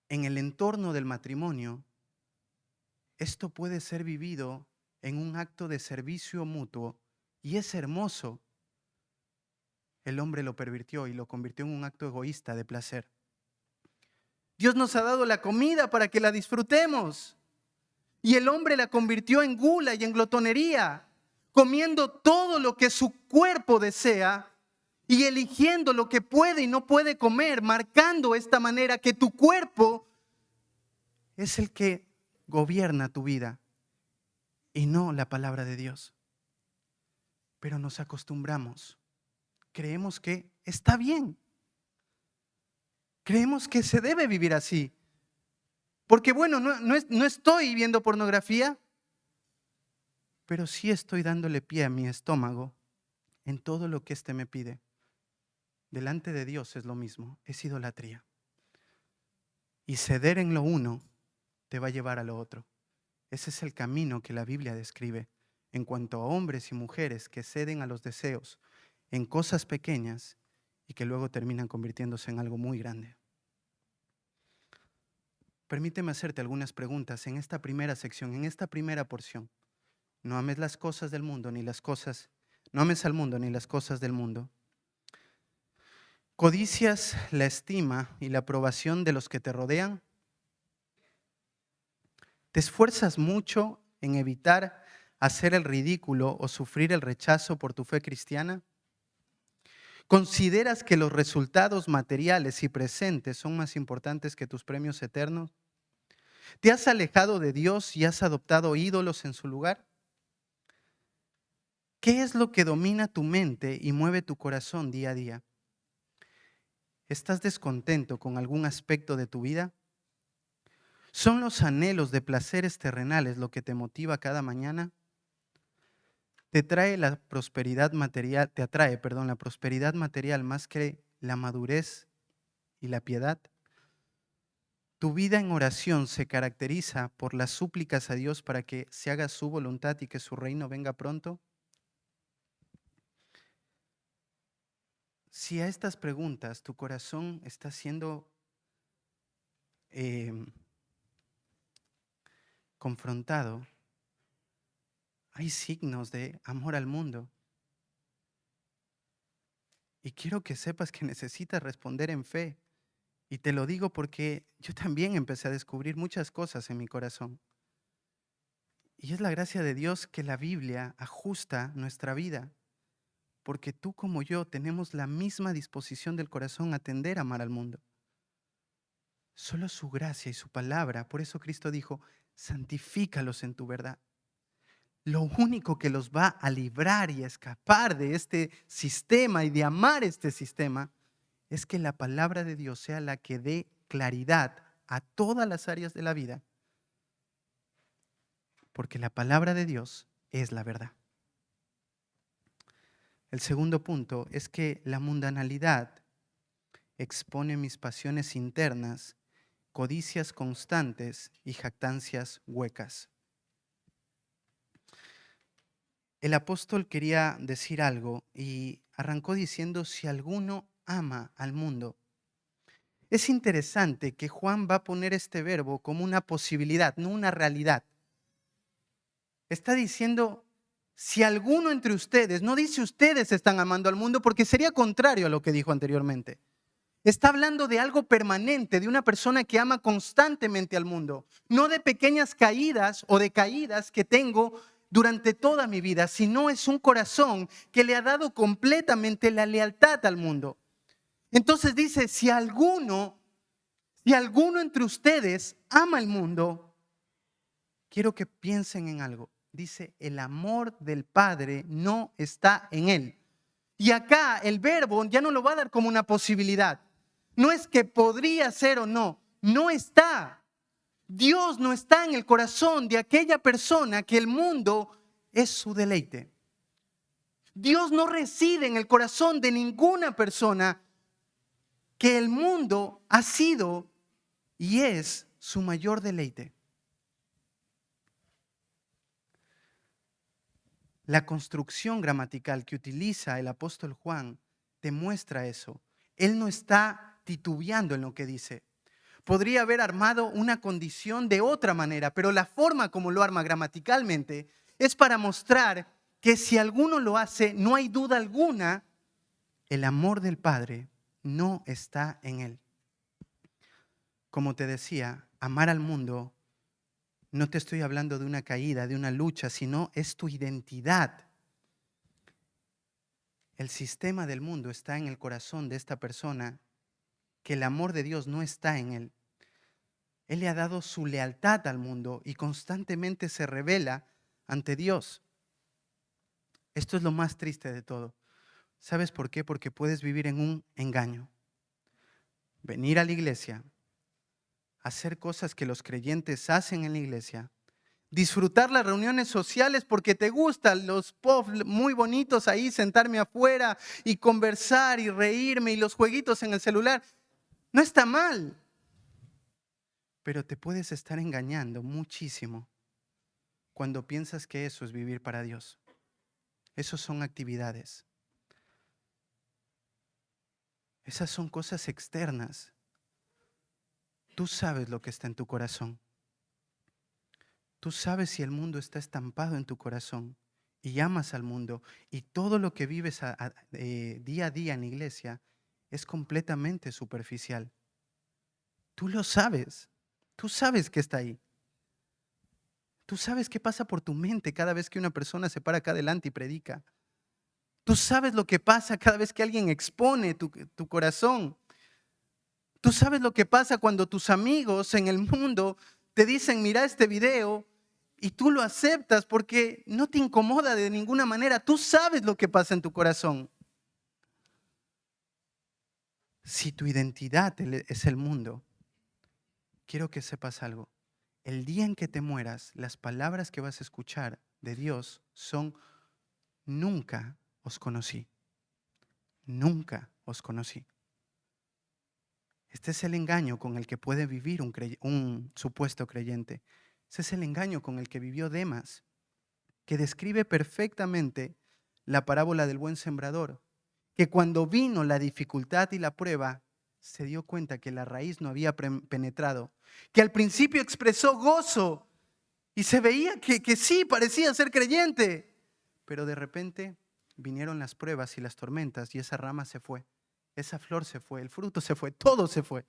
En el entorno del matrimonio, esto puede ser vivido en un acto de servicio mutuo y es hermoso. El hombre lo pervirtió y lo convirtió en un acto egoísta de placer. Dios nos ha dado la comida para que la disfrutemos. Y el hombre la convirtió en gula y en glotonería, comiendo todo lo que su cuerpo desea y eligiendo lo que puede y no puede comer, marcando esta manera que tu cuerpo es el que gobierna tu vida y no la palabra de Dios. Pero nos acostumbramos. Creemos que está bien. Creemos que se debe vivir así. Porque bueno, no estoy viendo pornografía, pero sí estoy dándole pie a mi estómago en todo lo que éste me pide. Delante de Dios es lo mismo, es idolatría. Y ceder en lo uno te va a llevar a lo otro. Ese es el camino que la Biblia describe en cuanto a hombres y mujeres que ceden a los deseos en cosas pequeñas y que luego terminan convirtiéndose en algo muy grande. Permíteme hacerte algunas preguntas en esta primera sección, en esta primera porción. No ames las cosas del mundo ni las cosas, no ames al mundo ni las cosas del mundo. ¿Codicias la estima y la aprobación de los que te rodean? ¿Te esfuerzas mucho en evitar hacer el ridículo o sufrir el rechazo por tu fe cristiana? ¿Consideras que los resultados materiales y presentes son más importantes que tus premios eternos? ¿Te has alejado de Dios y has adoptado ídolos en su lugar? ¿Qué es lo que domina tu mente y mueve tu corazón día a día? ¿Estás descontento con algún aspecto de tu vida? ¿Son los anhelos de placeres terrenales lo que te motiva cada mañana? ¿Te atrae la prosperidad material, la prosperidad material más que la madurez y la piedad? ¿Tu vida en oración se caracteriza por las súplicas a Dios para que se haga su voluntad y que su reino venga pronto? Si a estas preguntas tu corazón está siendo eh, confrontado, hay signos de amor al mundo. Y quiero que sepas que necesitas responder en fe. Y te lo digo porque yo también empecé a descubrir muchas cosas en mi corazón. Y es la gracia de Dios que la Biblia ajusta nuestra vida. Porque tú como yo tenemos la misma disposición del corazón a tender a amar al mundo. Solo su gracia y su palabra. Por eso Cristo dijo, santifícalos en tu verdad. Lo único que los va a librar y a escapar de este sistema y de amar este sistema es que la palabra de Dios sea la que dé claridad a todas las áreas de la vida, porque la palabra de Dios es la verdad. El segundo punto es que la mundanalidad expone mis pasiones internas, codicias constantes y jactancias huecas. El apóstol quería decir algo y arrancó diciendo, si alguno ama al mundo. Es interesante que Juan va a poner este verbo como una posibilidad, no una realidad. Está diciendo, si alguno entre ustedes, no dice ustedes están amando al mundo porque sería contrario a lo que dijo anteriormente. Está hablando de algo permanente, de una persona que ama constantemente al mundo, no de pequeñas caídas o de caídas que tengo durante toda mi vida, sino es un corazón que le ha dado completamente la lealtad al mundo. Entonces dice, si alguno entre ustedes ama el mundo, quiero que piensen en algo. Dice, el amor del Padre no está en él. Y acá el verbo ya no lo va a dar como una posibilidad. No es que podría ser o no, no está. Dios no está en el corazón de aquella persona que el mundo es su deleite. Dios no reside en el corazón de ninguna persona que el mundo ha sido y es su mayor deleite. La construcción gramatical que utiliza el apóstol Juan te muestra eso. Él no está titubeando en lo que dice. Podría haber armado una condición de otra manera, pero la forma como lo arma gramaticalmente es para mostrar que si alguno lo hace, no hay duda alguna, el amor del Padre no está en él. Como te decía, amar al mundo, no te estoy hablando de una caída, de una lucha, sino es tu identidad. El sistema del mundo está en el corazón de esta persona, que el amor de Dios no está en él. Él le ha dado su lealtad al mundo y constantemente se revela ante Dios. Esto es lo más triste de todo. ¿Sabes por qué? Porque puedes vivir en un engaño. Venir a la iglesia, hacer cosas que los creyentes hacen en la iglesia, disfrutar las reuniones sociales porque te gustan los pubs muy bonitos ahí, sentarme afuera y conversar y reírme y los jueguitos en el celular. No está mal, pero te puedes estar engañando muchísimo cuando piensas que eso es vivir para Dios. Esos son actividades. Esas son cosas externas. Tú sabes lo que está en tu corazón. Tú sabes si el mundo está estampado en tu corazón y amas al mundo y todo lo que vives día a día en la iglesia es completamente superficial. Tú lo sabes. Tú sabes que está ahí. Tú sabes qué pasa por tu mente cada vez que una persona se para acá adelante y predica. Tú sabes lo que pasa cada vez que alguien expone tu corazón. Tú sabes lo que pasa cuando tus amigos en el mundo te dicen, mira este video, y tú lo aceptas porque no te incomoda de ninguna manera. Tú sabes lo que pasa en tu corazón. Si tu identidad es el mundo, quiero que sepas algo. El día en que te mueras, las palabras que vas a escuchar de Dios son: nunca os conocí. Nunca os conocí. Este es el engaño con el que puede vivir un supuesto creyente. Ese es el engaño con el que vivió Demas, que describe perfectamente la parábola del buen sembrador, que cuando vino la dificultad y la prueba, se dio cuenta que la raíz no había penetrado, que al principio expresó gozo y se veía que sí, parecía ser creyente, pero de repente vinieron las pruebas y las tormentas y esa rama se fue, esa flor se fue, el fruto se fue, todo se fue.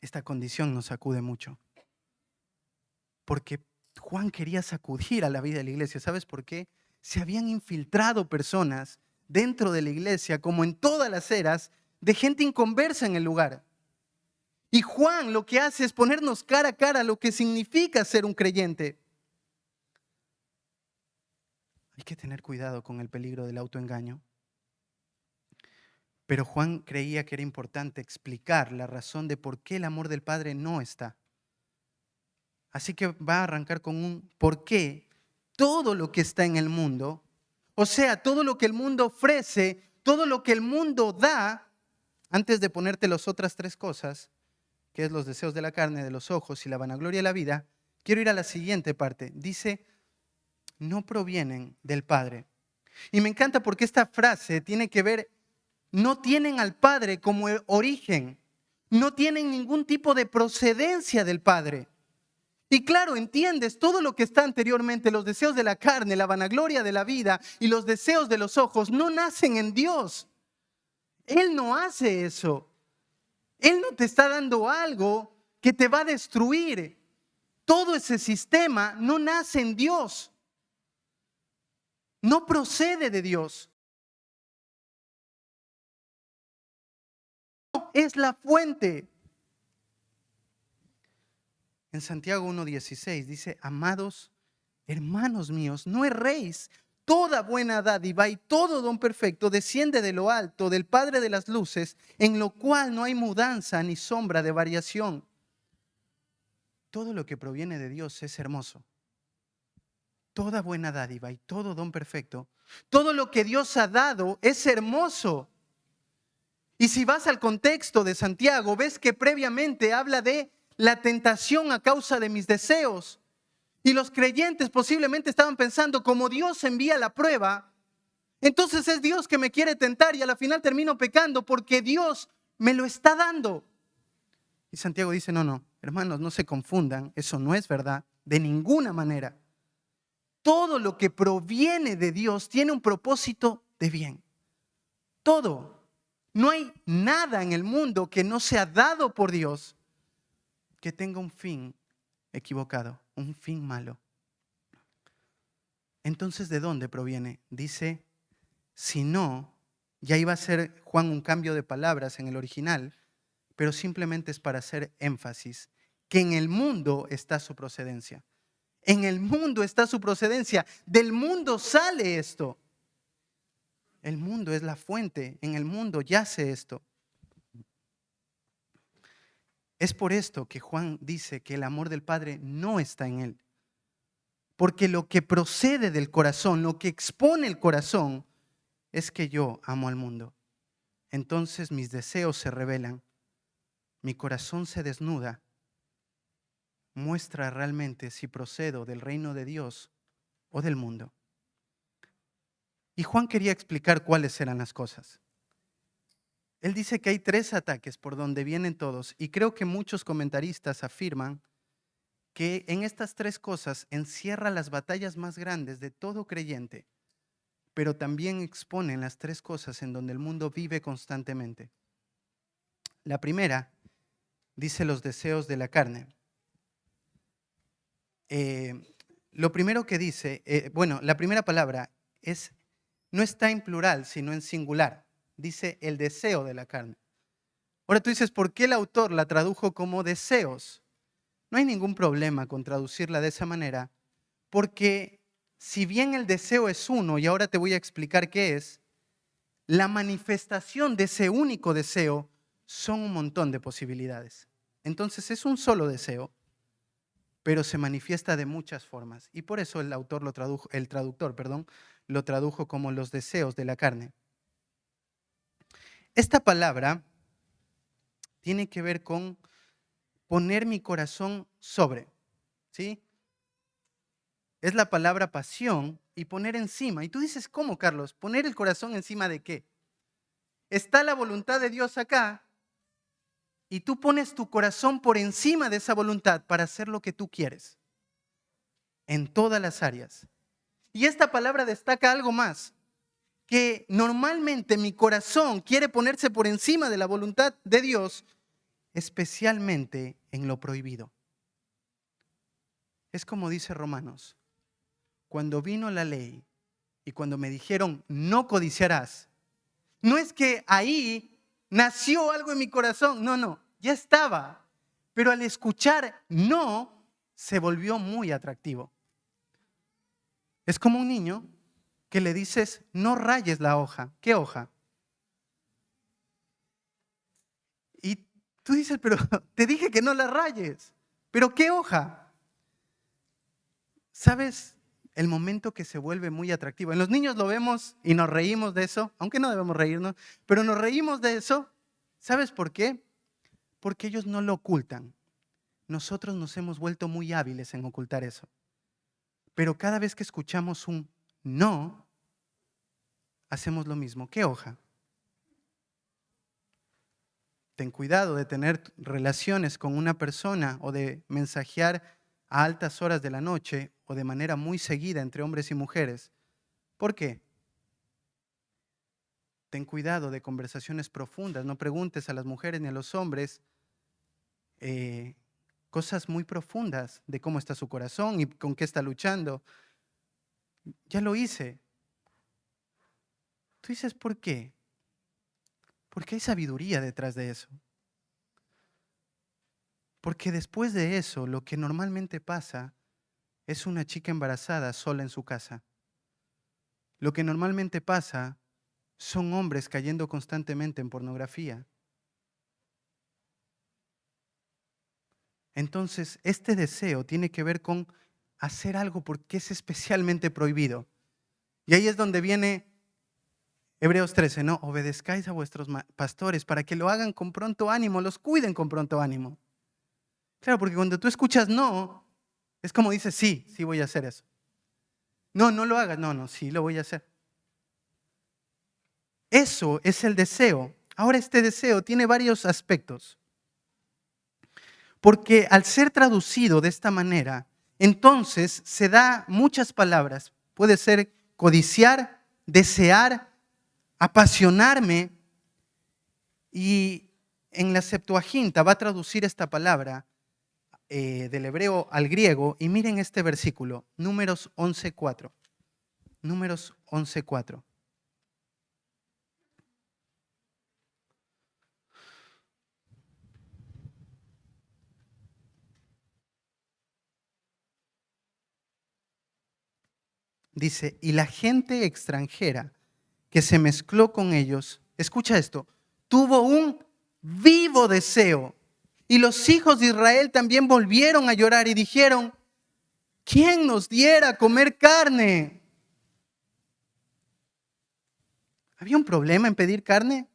Esta condición nos sacude mucho, porque Juan quería sacudir a la vida de la iglesia. ¿Sabes por qué? Se habían infiltrado personas dentro de la iglesia, como en todas las eras, de gente inconversa en el lugar. Y Juan lo que hace es ponernos cara a cara lo que significa ser un creyente. Hay que tener cuidado con el peligro del autoengaño. Pero Juan creía que era importante explicar la razón de por qué el amor del Padre no está. Así que va a arrancar con un por qué todo lo que está en el mundo, o sea, todo lo que el mundo ofrece, todo lo que el mundo da, antes de ponerte las otras tres cosas, que es los deseos de la carne, de los ojos y la vanagloria de la vida, quiero ir a la siguiente parte. Dice, no provienen del Padre. Y me encanta porque esta frase tiene que ver, no tienen al Padre como origen, no tienen ningún tipo de procedencia del Padre. Y claro, entiendes todo lo que está anteriormente, los deseos de la carne, la vanagloria de la vida y los deseos de los ojos no nacen en Dios. Él no hace eso. Él no te está dando algo que te va a destruir. Todo ese sistema no nace en Dios. No procede de Dios. No es la fuente. En Santiago 1:16 dice, amados hermanos míos, no erréis. Toda buena dádiva y todo don perfecto desciende de lo alto, del Padre de las luces, en lo cual no hay mudanza ni sombra de variación. Todo lo que proviene de Dios es hermoso. Toda buena dádiva y todo don perfecto, todo lo que Dios ha dado es hermoso. Y si vas al contexto de Santiago, ves que previamente habla de la tentación a causa de mis deseos. Y los creyentes posiblemente estaban pensando, como Dios envía la prueba, entonces es Dios que me quiere tentar y a la final termino pecando porque Dios me lo está dando. Y Santiago dice, no, hermanos, no se confundan, eso no es verdad, de ninguna manera. Todo lo que proviene de Dios tiene un propósito de bien. Todo. No hay nada en el mundo que no sea dado por Dios que tenga un fin equivocado, un fin malo. Entonces, ¿de dónde proviene? Dice, si no, ya iba a ser Juan un cambio de palabras en el original, pero simplemente es para hacer énfasis, que en el mundo está su procedencia. En el mundo está su procedencia. Del mundo sale esto. El mundo es la fuente. En el mundo yace esto. Es por esto que Juan dice que el amor del Padre no está en él. Porque lo que procede del corazón, lo que expone el corazón, es que yo amo al mundo. Entonces mis deseos se revelan, mi corazón se desnuda, muestra realmente si procedo del reino de Dios o del mundo. Y Juan quería explicar cuáles eran las cosas. Él dice que hay tres ataques por donde vienen todos y creo que muchos comentaristas afirman que en estas tres cosas encierra las batallas más grandes de todo creyente, pero también exponen las tres cosas en donde el mundo vive constantemente. La primera dice los deseos de la carne. Lo primero que dice, la primera palabra no está en plural, sino en singular. Dice el deseo de la carne. Ahora tú dices, ¿por qué el autor la tradujo como deseos? No hay ningún problema con traducirla de esa manera, porque si bien el deseo es uno, y ahora te voy a explicar qué es, la manifestación de ese único deseo son un montón de posibilidades. Entonces es un solo deseo, pero se manifiesta de muchas formas. Y por eso el traductor, lo tradujo como los deseos de la carne. Esta palabra tiene que ver con poner mi corazón sobre, ¿sí? Es la palabra pasión y poner encima. Y tú dices, ¿cómo, Carlos? ¿Poner el corazón encima de qué? Está la voluntad de Dios acá y tú pones tu corazón por encima de esa voluntad para hacer lo que tú quieres en todas las áreas. Y esta palabra destaca algo más, que normalmente mi corazón quiere ponerse por encima de la voluntad de Dios, especialmente en lo prohibido. Es como dice Romanos, cuando vino la ley y cuando me dijeron no codiciarás, no es que ahí nació algo en mi corazón, no, ya estaba, pero al escuchar no se volvió muy atractivo. Es como un niño que le dices no rayes la hoja. ¿Qué hoja? Y tú dices, pero te dije que no la rayes. ¿Pero qué hoja? ¿Sabes el momento que se vuelve muy atractivo? En los niños lo vemos y nos reímos de eso, aunque no debemos reírnos, pero nos reímos de eso. ¿Sabes por qué? Porque ellos no lo ocultan. Nosotros nos hemos vuelto muy hábiles en ocultar eso. Pero cada vez que escuchamos un no, hacemos lo mismo. ¿Qué hoja? Ten cuidado de tener relaciones con una persona o de mensajear a altas horas de la noche o de manera muy seguida entre hombres y mujeres. ¿Por qué? Ten cuidado de conversaciones profundas. No preguntes a las mujeres ni a los hombres cosas muy profundas de cómo está su corazón y con qué está luchando. Ya lo hice. Tú dices, ¿por qué? Porque hay sabiduría detrás de eso. Porque después de eso, lo que normalmente pasa es una chica embarazada sola en su casa. Lo que normalmente pasa son hombres cayendo constantemente en pornografía. Entonces, este deseo tiene que ver con hacer algo porque es especialmente prohibido. Y ahí es donde viene Hebreos 13, ¿no? Obedezcáis a vuestros pastores para que lo hagan con pronto ánimo, los cuiden con pronto ánimo. Claro, porque cuando tú escuchas no, es como dices, sí voy a hacer eso. No, no lo hagas, no, sí lo voy a hacer. Eso es el deseo. Ahora este deseo tiene varios aspectos. Porque al ser traducido de esta manera, entonces se da muchas palabras. Puede ser codiciar, desear, apasionarme. Y en la Septuaginta va a traducir esta palabra del hebreo al griego. Y miren este versículo, Números 11:4. Números 11:4. Dice, y la gente extranjera que se mezcló con ellos, escucha esto, tuvo un vivo deseo. Y los hijos de Israel también volvieron a llorar y dijeron, ¿quién nos diera a comer carne? ¿Había un problema en pedir carne?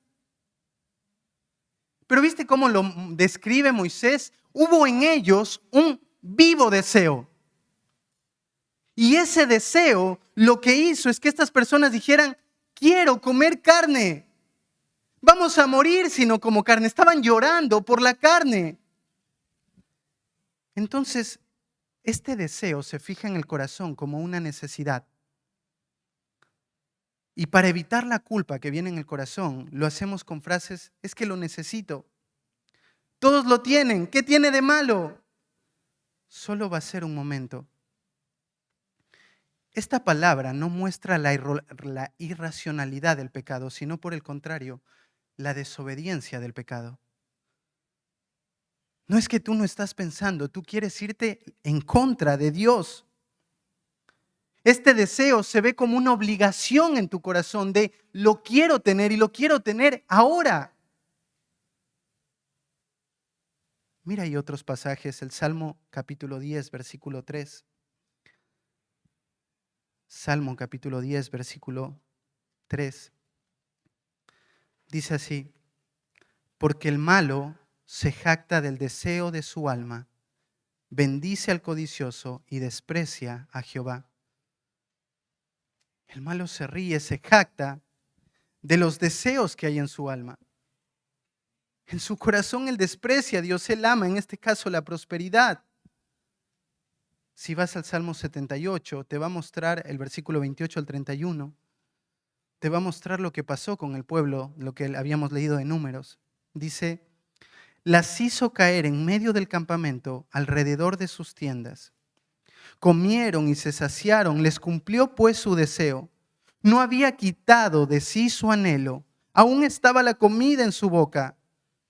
Pero ¿viste cómo lo describe Moisés? Hubo en ellos un vivo deseo. Y ese deseo lo que hizo es que estas personas dijeran, quiero comer carne. Vamos a morir si no como carne. Estaban llorando por la carne. Entonces, este deseo se fija en el corazón como una necesidad. Y para evitar la culpa que viene en el corazón, lo hacemos con frases, es que lo necesito. Todos lo tienen. ¿Qué tiene de malo? Solo va a ser un momento. Esta palabra no muestra la irracionalidad del pecado, sino por el contrario, la desobediencia del pecado. No es que tú no estás pensando, tú quieres irte en contra de Dios. Este deseo se ve como una obligación en tu corazón de lo quiero tener y lo quiero tener ahora. Mira, hay otros pasajes, el Salmo capítulo 10, versículo 3. Salmo capítulo 10, versículo 3. Dice así: porque el malo se jacta del deseo de su alma, bendice al codicioso y desprecia a Jehová. El malo se ríe, se jacta de los deseos que hay en su alma. En su corazón él desprecia a Dios, él ama, en este caso, la prosperidad. Si vas al Salmo 78, te va a mostrar el versículo 28 al 31. Te va a mostrar lo que pasó con el pueblo, lo que habíamos leído de Números. Dice: las hizo caer en medio del campamento, alrededor de sus tiendas. Comieron y se saciaron, les cumplió pues su deseo. No había quitado de sí su anhelo, aún estaba la comida en su boca,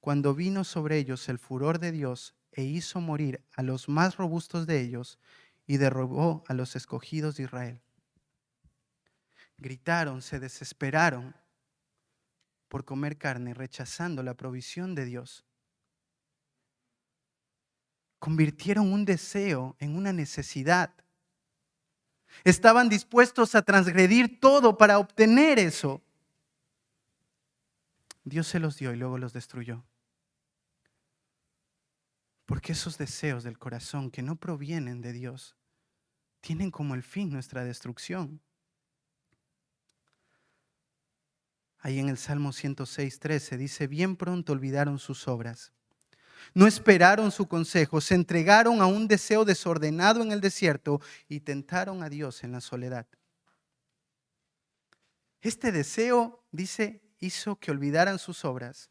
cuando vino sobre ellos el furor de Dios e hizo morir a los más robustos de ellos y derribó a los escogidos de Israel. Gritaron, se desesperaron por comer carne, rechazando la provisión de Dios. Convirtieron un deseo en una necesidad. Estaban dispuestos a transgredir todo para obtener eso. Dios se los dio y luego los destruyó. Porque esos deseos del corazón que no provienen de Dios tienen como el fin nuestra destrucción. Ahí en el Salmo 106:13 dice: bien pronto olvidaron sus obras. No esperaron su consejo, se entregaron a un deseo desordenado en el desierto y tentaron a Dios en la soledad. Este deseo, dice, hizo que olvidaran sus obras,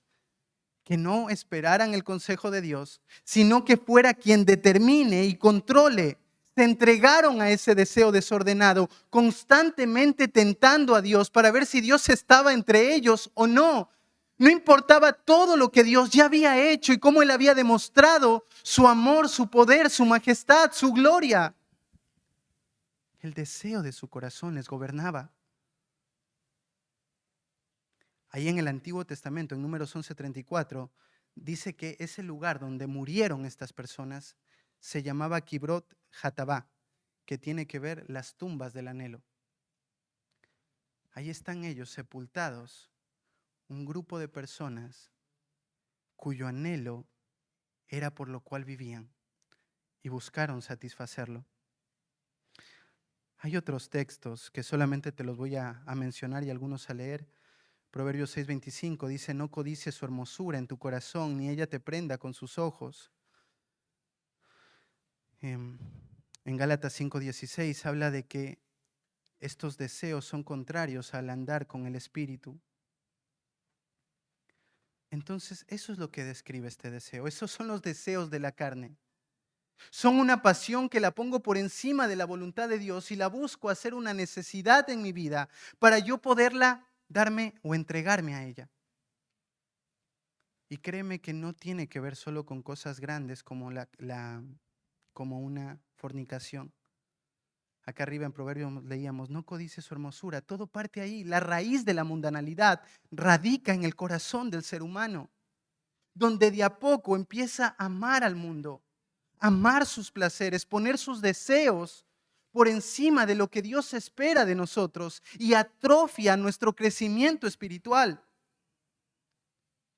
que no esperaran el consejo de Dios, sino que fuera quien determine y controle. Se entregaron a ese deseo desordenado, constantemente tentando a Dios para ver si Dios estaba entre ellos o no. No importaba todo lo que Dios ya había hecho y cómo Él había demostrado su amor, su poder, su majestad, su gloria. El deseo de su corazón les gobernaba. Ahí en el Antiguo Testamento, en Números 11:34, dice que ese lugar donde murieron estas personas se llamaba Kibrot Hatabá, que tiene que ver las tumbas del anhelo. Ahí están ellos sepultados, un grupo de personas cuyo anhelo era por lo cual vivían y buscaron satisfacerlo. Hay otros textos que solamente te los voy a mencionar y algunos a leer. Proverbios 6:25 dice: no codicies su hermosura en tu corazón, ni ella te prenda con sus ojos. En Gálatas 5:16 habla de que estos deseos son contrarios al andar con el Espíritu. Entonces, eso es lo que describe este deseo. Esos son los deseos de la carne. Son una pasión que la pongo por encima de la voluntad de Dios y la busco hacer una necesidad en mi vida para yo poderla darme o entregarme a ella. Y créeme que no tiene que ver solo con cosas grandes como como una fornicación. Acá arriba en Proverbios leíamos: no codicies su hermosura. Todo parte ahí. La raíz de la mundanalidad radica en el corazón del ser humano, donde de a poco empieza a amar al mundo, amar sus placeres, poner sus deseos por encima de lo que Dios espera de nosotros y atrofia nuestro crecimiento espiritual.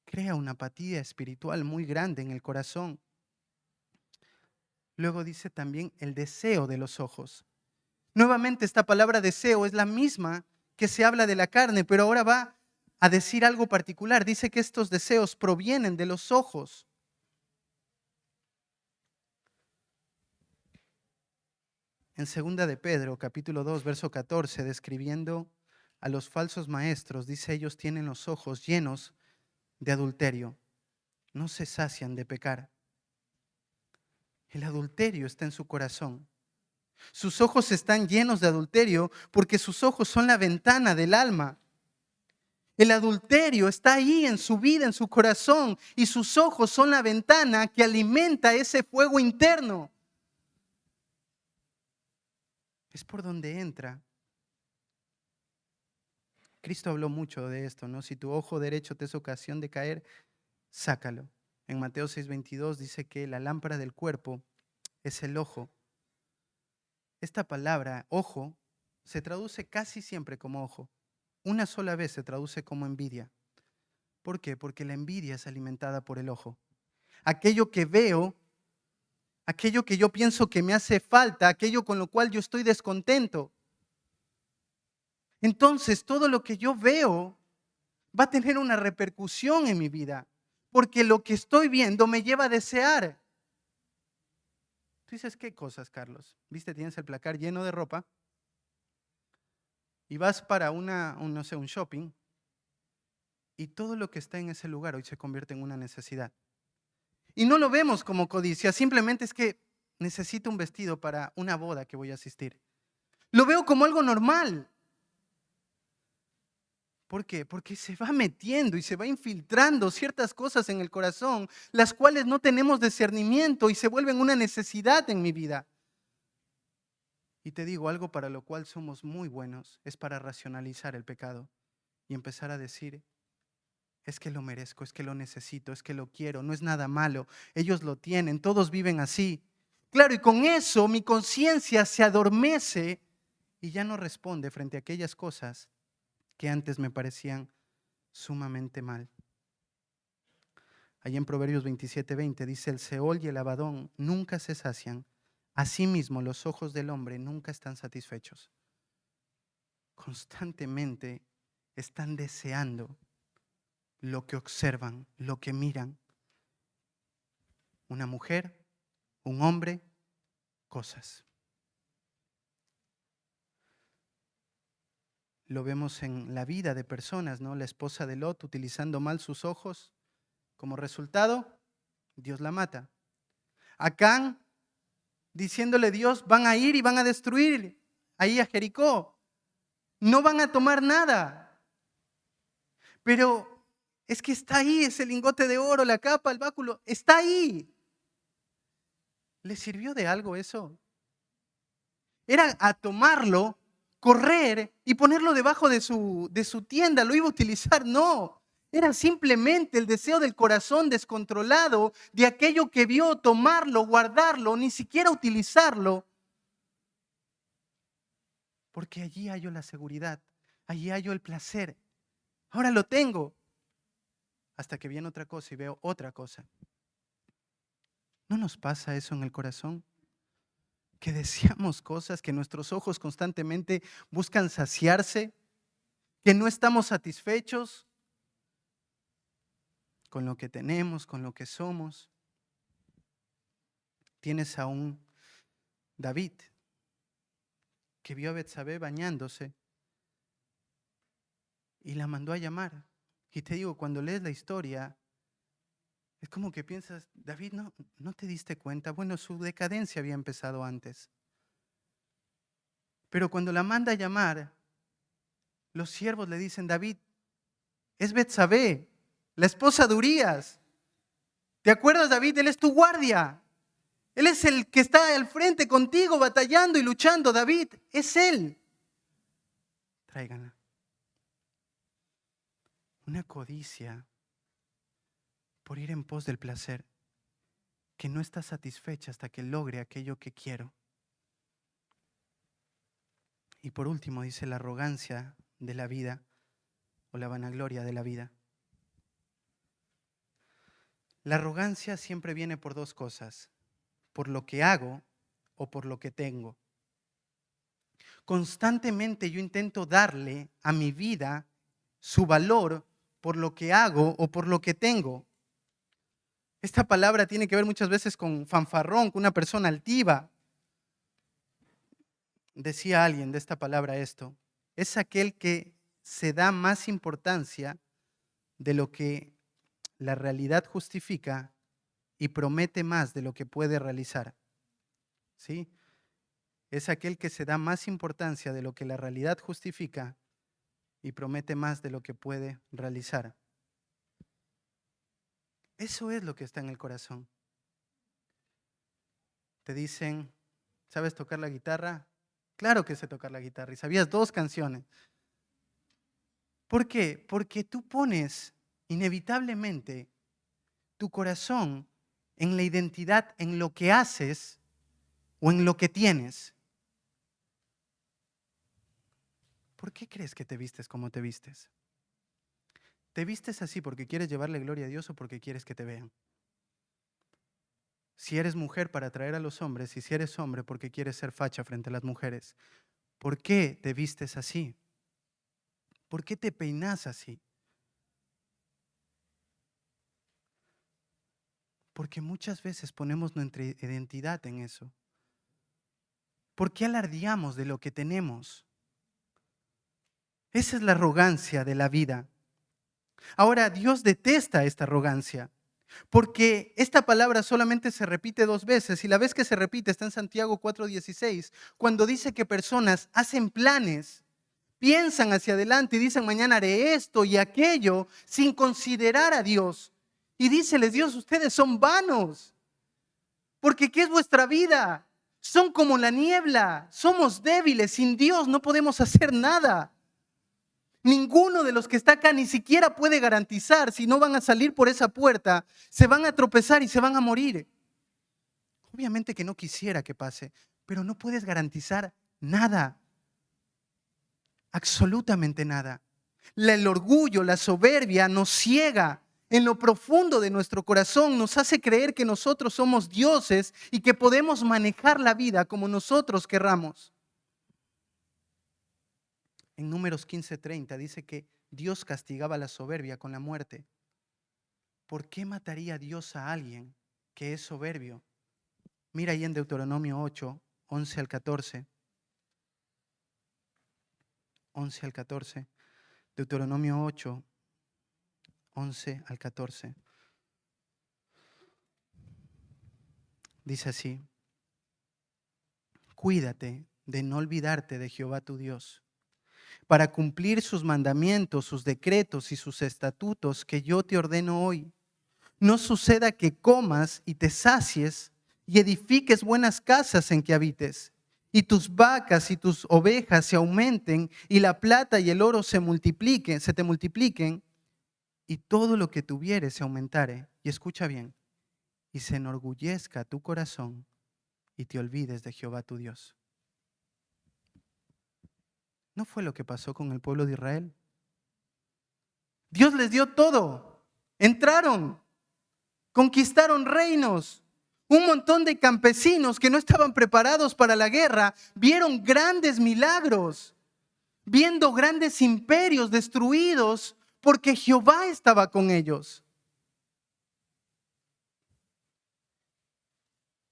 Crea una apatía espiritual muy grande en el corazón. Luego dice también el deseo de los ojos. Nuevamente esta palabra deseo es la misma que se habla de la carne, pero ahora va a decir algo particular. Dice que estos deseos provienen de los ojos. En 2 de Pedro, capítulo 2, verso 14, describiendo a los falsos maestros, dice: ellos tienen los ojos llenos de adulterio. no se sacian de pecar. El adulterio está en su corazón. Sus ojos están llenos de adulterio porque sus ojos son la ventana del alma. El adulterio está ahí en su vida, en su corazón, y sus ojos son la ventana que alimenta ese fuego interno. Es por donde entra. Cristo habló mucho de esto, ¿no? Si tu ojo derecho te es ocasión de caer, sácalo. En Mateo 6:22 dice que la lámpara del cuerpo es el ojo. Esta palabra, ojo, se traduce casi siempre como ojo. Una sola vez se traduce como envidia. ¿Por qué? Porque la envidia es alimentada por el ojo. Aquello que veo, aquello que yo pienso que me hace falta, aquello con lo cual yo estoy descontento. Entonces, todo lo que yo veo va a tener una repercusión en mi vida, porque lo que estoy viendo me lleva a desear. Tú dices, ¿qué cosas, Carlos? ¿Viste? Tienes el placar lleno de ropa y vas para no sé, un shopping y todo lo que está en ese lugar hoy se convierte en una necesidad. Y no lo vemos como codicia, simplemente es que necesito un vestido para una boda que voy a asistir. Lo veo como algo normal. ¿Por qué? Porque se va metiendo y se va infiltrando ciertas cosas en el corazón, las cuales no tenemos discernimiento y se vuelven una necesidad en mi vida. Y te digo, algo para lo cual somos muy buenos es para racionalizar el pecado y empezar a decir, es que lo merezco, es que lo necesito, es que lo quiero, no es nada malo, ellos lo tienen, todos viven así. Claro, y con eso mi conciencia se adormece y ya no responde frente a aquellas cosas que antes me parecían sumamente mal. Allí en Proverbios 27:20 dice, el Seol y el Abadón nunca se sacian, asimismo los ojos del hombre nunca están satisfechos. Constantemente están deseando lo que observan, lo que miran. Una mujer, un hombre, cosas. Lo vemos en la vida de personas, ¿no? La esposa de Lot utilizando mal sus ojos. Como resultado, Dios la mata. Acán diciéndole Dios, van a ir y van a destruir ahí a Jericó. No van a tomar nada. Pero es que está ahí ese lingote de oro, la capa, el báculo, está ahí. ¿Le sirvió de algo eso? Era a tomarlo, correr y ponerlo debajo de su tienda. ¿Lo iba a utilizar? No. Era simplemente el deseo del corazón descontrolado de aquello que vio, tomarlo, guardarlo, ni siquiera utilizarlo. Porque allí hallo la seguridad, allí hallo el placer. Ahora lo tengo. Hasta que viene otra cosa y veo otra cosa. ¿No nos pasa eso en el corazón? Que deseamos cosas, que nuestros ojos constantemente buscan saciarse, que no estamos satisfechos con lo que tenemos, con lo que somos. Tienes a un David que vio a Betsabé bañándose y la mandó a llamar. Y te digo, cuando lees la historia, es como que piensas, David, ¿no te diste cuenta? Bueno, su decadencia había empezado antes. Pero cuando la manda a llamar, los siervos le dicen, David, es Betsabé, la esposa de Urías. ¿Te acuerdas, David? Él es tu guardia. Él es el que está al frente contigo batallando y luchando. David, es él. Tráiganla. Una codicia por ir en pos del placer que no está satisfecha hasta que logre aquello que quiero. Y por último dice la arrogancia de la vida o la vanagloria de la vida. La arrogancia siempre viene por dos cosas, por lo que hago o por lo que tengo. Constantemente yo intento darle a mi vida su valor por lo que hago o por lo que tengo. Esta palabra tiene que ver muchas veces con fanfarrón, con una persona altiva. Decía alguien de esta palabra esto, es aquel que se da más importancia de lo que la realidad justifica y promete más de lo que puede realizar. ¿Sí? Es aquel que se da más importancia de lo que la realidad justifica y promete más de lo que puede realizar. Eso es lo que está en el corazón. Te dicen, ¿sabes tocar la guitarra? Claro que sé tocar la guitarra y sabías 2 canciones. ¿Por qué? Porque tú pones inevitablemente tu corazón en la identidad, en lo que haces o en lo que tienes. ¿Por qué crees que te vistes como te vistes? ¿Te vistes así porque quieres llevarle gloria a Dios o porque quieres que te vean? Si eres mujer para atraer a los hombres y si eres hombre porque quieres ser facha frente a las mujeres, ¿por qué te vistes así? ¿Por qué te peinas así? Porque muchas veces ponemos nuestra identidad en eso. ¿Por qué alardeamos de lo que tenemos? Esa es la arrogancia de la vida. Ahora, Dios detesta esta arrogancia, porque esta palabra solamente se repite 2 veces y la vez que se repite está en Santiago 4:16, cuando dice que personas hacen planes, piensan hacia adelante y dicen mañana haré esto y aquello sin considerar a Dios. Y díceles Dios, ustedes son vanos, porque ¿qué es vuestra vida? Son como la niebla, somos débiles, sin Dios no podemos hacer nada. Ninguno de los que está acá ni siquiera puede garantizar si no van a salir por esa puerta, se van a tropezar y se van a morir. Obviamente que no quisiera que pase, pero no puedes garantizar nada, absolutamente nada. El orgullo, la soberbia nos ciega en lo profundo de nuestro corazón, nos hace creer que nosotros somos dioses y que podemos manejar la vida como nosotros querramos. En Números 15:30 dice que Dios castigaba la soberbia con la muerte. ¿Por qué mataría Dios a alguien que es soberbio? Mira ahí en Deuteronomio 8, 11 al 14. 11 al 14. Deuteronomio 8, 11 al 14. Dice así: cuídate de no olvidarte de Jehová tu Dios, para cumplir sus mandamientos, sus decretos y sus estatutos que yo te ordeno hoy. No suceda que comas y te sacies y edifiques buenas casas en que habites, y tus vacas y tus ovejas se aumenten, y la plata y el oro se te multipliquen, y todo lo que tuvieres se aumentare. Y escucha bien, y se enorgullezca tu corazón y te olvides de Jehová tu Dios. ¿No fue lo que pasó con el pueblo de Israel? Dios les dio todo. Entraron, conquistaron reinos. Un montón de campesinos que no estaban preparados para la guerra vieron grandes milagros, viendo grandes imperios destruidos porque Jehová estaba con ellos.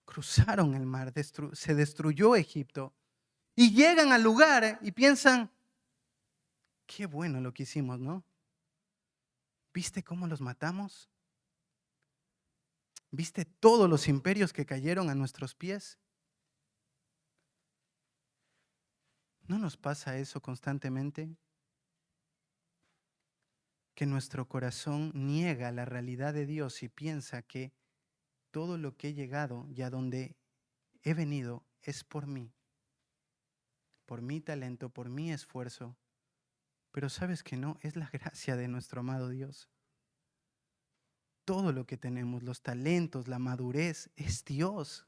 Cruzaron el mar, se destruyó Egipto y llegan al lugar y piensan, qué bueno lo que hicimos, ¿no? ¿Viste cómo los matamos? ¿Viste todos los imperios que cayeron a nuestros pies? ¿No nos pasa eso constantemente? Que nuestro corazón niega la realidad de Dios y piensa que todo lo que he llegado y a donde he venido es por mi talento, por mi esfuerzo. Pero sabes que no, es la gracia de nuestro amado Dios. Todo lo que tenemos, los talentos, la madurez, es Dios.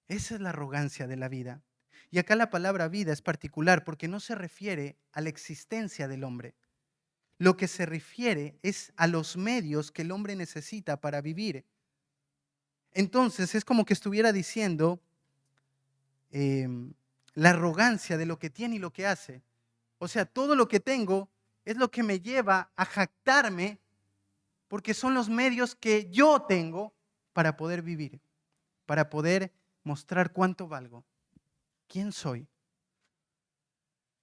Esa es la arrogancia de la vida. Y acá la palabra vida es particular porque no se refiere a la existencia del hombre. Lo que se refiere es a los medios que el hombre necesita para vivir. Entonces es como que estuviera diciendo eh, la arrogancia de lo que tiene y lo que hace. O sea, todo lo que tengo es lo que me lleva a jactarme porque son los medios que yo tengo para poder vivir, para poder mostrar cuánto valgo, quién soy.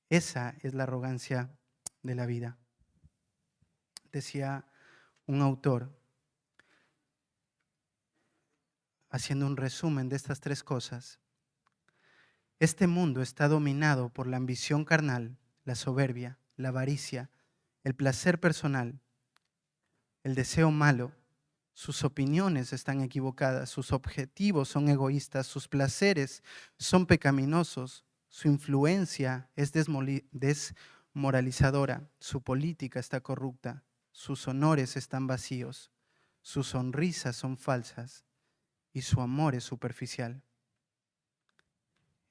Esa es la arrogancia de la vida. Decía un autor, haciendo un resumen de estas tres cosas. Este mundo está dominado por la ambición carnal, la soberbia, la avaricia, el placer personal, el deseo malo. Sus opiniones están equivocadas, sus objetivos son egoístas, sus placeres son pecaminosos, su influencia es desmoralizadora, su política está corrupta, sus honores están vacíos, sus sonrisas son falsas y su amor es superficial.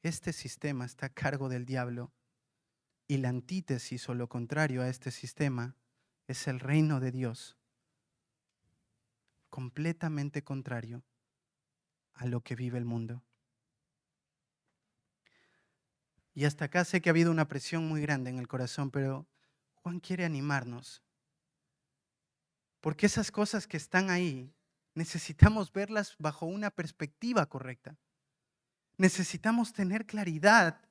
Este sistema está a cargo del diablo y la antítesis o lo contrario a este sistema es el reino de Dios, completamente contrario a lo que vive el mundo. Y hasta acá sé que ha habido una presión muy grande en el corazón, pero Juan quiere animarnos, porque esas cosas que están ahí necesitamos verlas bajo una perspectiva correcta. Necesitamos tener claridad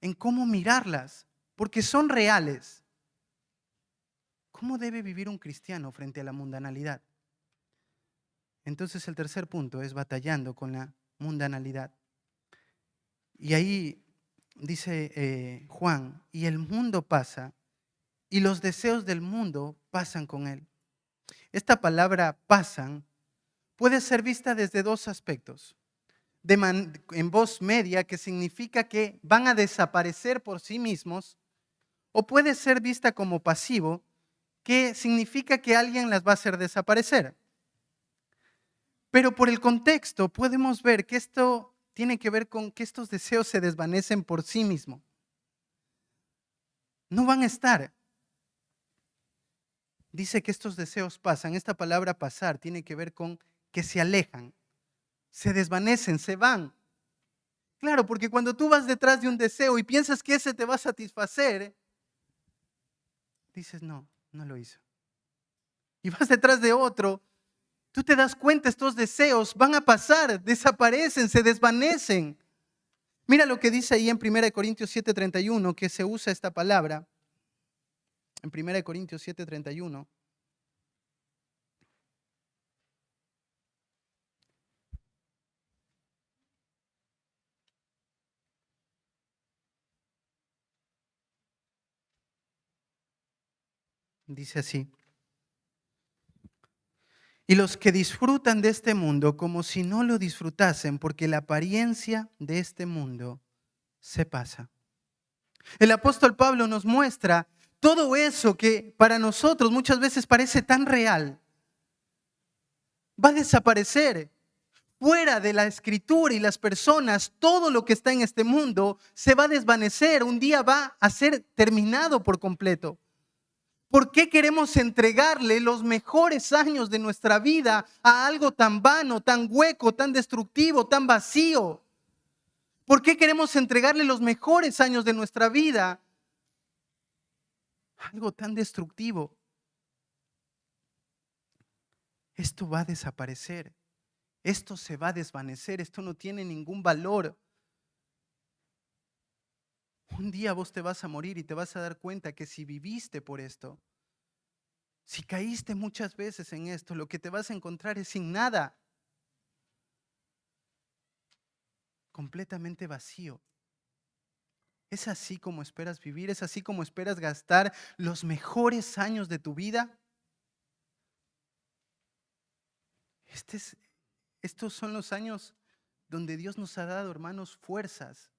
en cómo mirarlas, porque son reales. ¿Cómo debe vivir un cristiano frente a la mundanalidad? Entonces el tercer punto es batallando con la mundanalidad. Y ahí dice Juan, y el mundo pasa, y los deseos del mundo pasan con él. Esta palabra pasan puede ser vista desde dos aspectos. En voz media, que significa que van a desaparecer por sí mismos, o puede ser vista como pasivo, que significa que alguien las va a hacer desaparecer. Pero por el contexto podemos ver que esto tiene que ver con que estos deseos se desvanecen por sí mismos. No van a estar. Dice que estos deseos pasan. Esta palabra pasar tiene que ver con que se alejan, se desvanecen, se van. Claro, porque cuando tú vas detrás de un deseo y piensas que ese te va a satisfacer, dices, no, no lo hizo. Y vas detrás de otro, tú te das cuenta, estos deseos van a pasar, desaparecen, se desvanecen. Mira lo que dice ahí en 1 Corintios 7:31, que se usa esta palabra. En 1 Corintios 7:31. Dice así. Y los que disfrutan de este mundo como si no lo disfrutasen, porque la apariencia de este mundo se pasa. El apóstol Pablo nos muestra todo eso que para nosotros muchas veces parece tan real. Va a desaparecer. Fuera de la escritura y las personas, todo lo que está en este mundo se va a desvanecer. Un día va a ser terminado por completo. ¿Por qué queremos entregarle los mejores años de nuestra vida a algo tan vano, tan hueco, tan destructivo, tan vacío? ¿Por qué queremos entregarle los mejores años de nuestra vida a algo tan destructivo? Esto va a desaparecer. Esto se va a desvanecer. Esto no tiene ningún valor. Un día vos te vas a morir y te vas a dar cuenta que si viviste por esto, si caíste muchas veces en esto, lo que te vas a encontrar es sin nada. Completamente vacío. ¿Es así como esperas vivir? ¿Es así como esperas gastar los mejores años de tu vida? Estos son los años donde Dios nos ha dado, hermanos, fuerzas.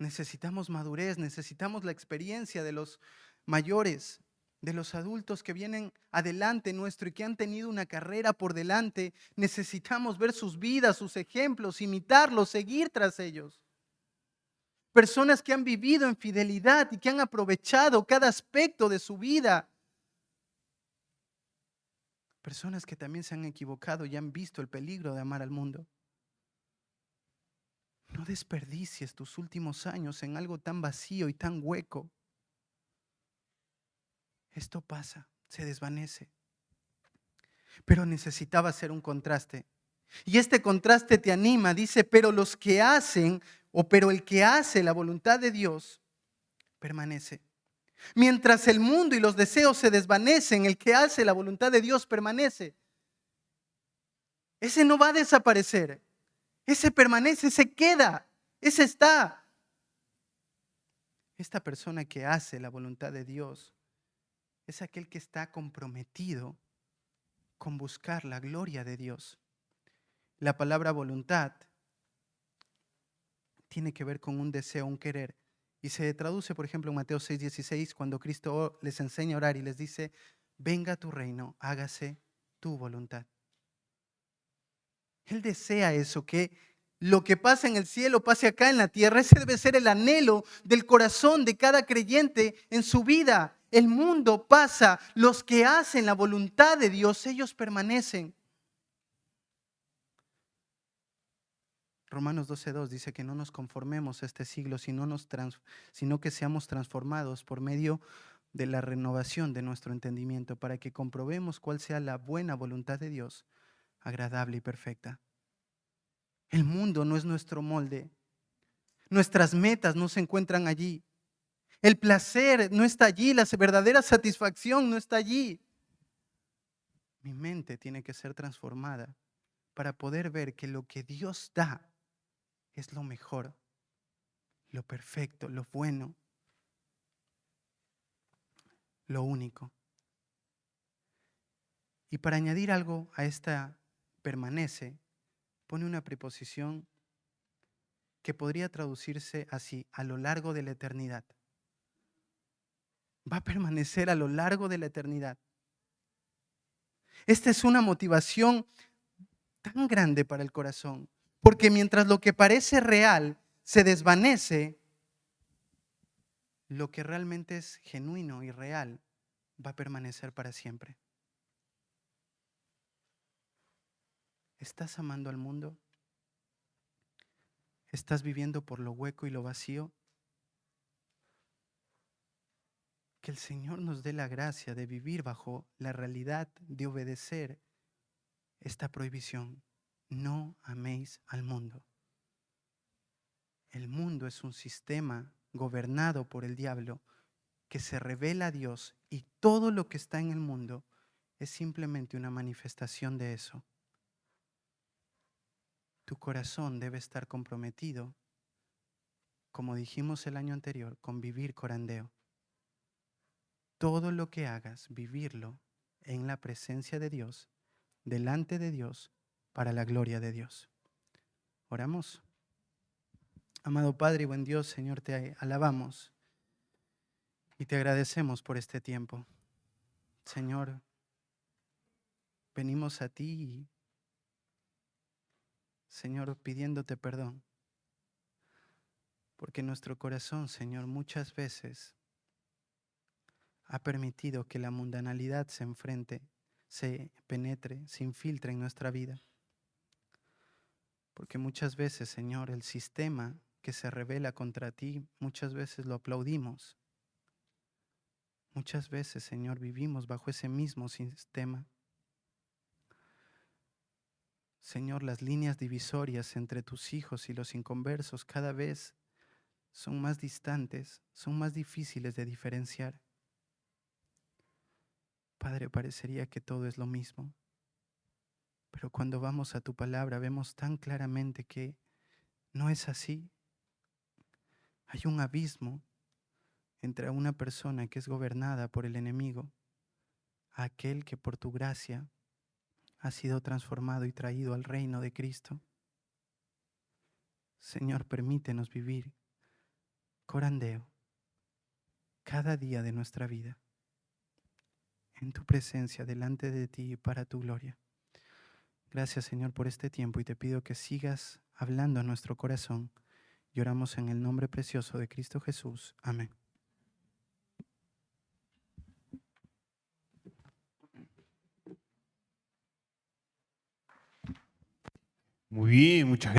Necesitamos madurez, necesitamos la experiencia de los mayores, de los adultos que vienen adelante nuestro y que han tenido una carrera por delante. Necesitamos ver sus vidas, sus ejemplos, imitarlos, seguir tras ellos. Personas que han vivido en fidelidad y que han aprovechado cada aspecto de su vida. Personas que también se han equivocado y han visto el peligro de amar al mundo. No desperdicies tus últimos años en algo tan vacío y tan hueco. Esto pasa, se desvanece. Pero necesitaba hacer un contraste. Y este contraste te anima, dice, pero los que hacen, pero el que hace la voluntad de Dios, permanece. Mientras el mundo y los deseos se desvanecen, el que hace la voluntad de Dios permanece. Ese no va a desaparecer. Ese permanece, ese queda, ese está. Esta persona que hace la voluntad de Dios es aquel que está comprometido con buscar la gloria de Dios. La palabra voluntad tiene que ver con un deseo, un querer. Y se traduce, por ejemplo, en Mateo 6:16, cuando Cristo les enseña a orar y les dice, venga tu reino, hágase tu voluntad. Él desea eso, que lo que pasa en el cielo pase acá en la tierra. Ese debe ser el anhelo del corazón de cada creyente en su vida. El mundo pasa, los que hacen la voluntad de Dios, ellos permanecen. Romanos 12:2 dice que no nos conformemos a este siglo, sino que seamos transformados por medio de la renovación de nuestro entendimiento, para que comprobemos cuál sea la buena voluntad de Dios, agradable y perfecta. El mundo no es nuestro molde. Nuestras metas no se encuentran allí. El placer no está allí, la verdadera satisfacción no está allí. Mi mente tiene que ser transformada para poder ver que lo que Dios da es lo mejor, lo perfecto, lo bueno, lo único. Y para añadir algo a esta permanece, pone una preposición que podría traducirse así, a lo largo de la eternidad. Va a permanecer a lo largo de la eternidad. Esta es una motivación tan grande para el corazón, porque mientras lo que parece real se desvanece, lo que realmente es genuino y real va a permanecer para siempre. ¿Estás amando al mundo? ¿Estás viviendo por lo hueco y lo vacío? Que el Señor nos dé la gracia de vivir bajo la realidad de obedecer esta prohibición. No améis al mundo. El mundo es un sistema gobernado por el diablo que se revela a Dios, y todo lo que está en el mundo es simplemente una manifestación de eso. Tu corazón debe estar comprometido, como dijimos el año anterior, con vivir corandeo. Todo lo que hagas, vivirlo en la presencia de Dios, delante de Dios, para la gloria de Dios. Oramos. Amado Padre y buen Dios, Señor, te alabamos y te agradecemos por este tiempo. Señor, venimos a ti, Señor, pidiéndote perdón, porque nuestro corazón, Señor, muchas veces ha permitido que la mundanalidad se penetre, se infiltre en nuestra vida. Porque muchas veces, Señor, el sistema que se revela contra ti, muchas veces lo aplaudimos. Muchas veces, Señor, vivimos bajo ese mismo sistema. Señor, las líneas divisorias entre tus hijos y los inconversos cada vez son más distantes, son más difíciles de diferenciar. Padre, parecería que todo es lo mismo, pero cuando vamos a tu palabra vemos tan claramente que no es así. Hay un abismo entre una persona que es gobernada por el enemigo a aquel que por tu gracia ha sido transformado y traído al reino de Cristo. Señor, permítenos vivir corandeo cada día de nuestra vida en tu presencia, delante de ti y para tu gloria. Gracias, Señor, por este tiempo, y te pido que sigas hablando a nuestro corazón, y oramos en el nombre precioso de Cristo Jesús. Amén. Muy bien, muchas gracias.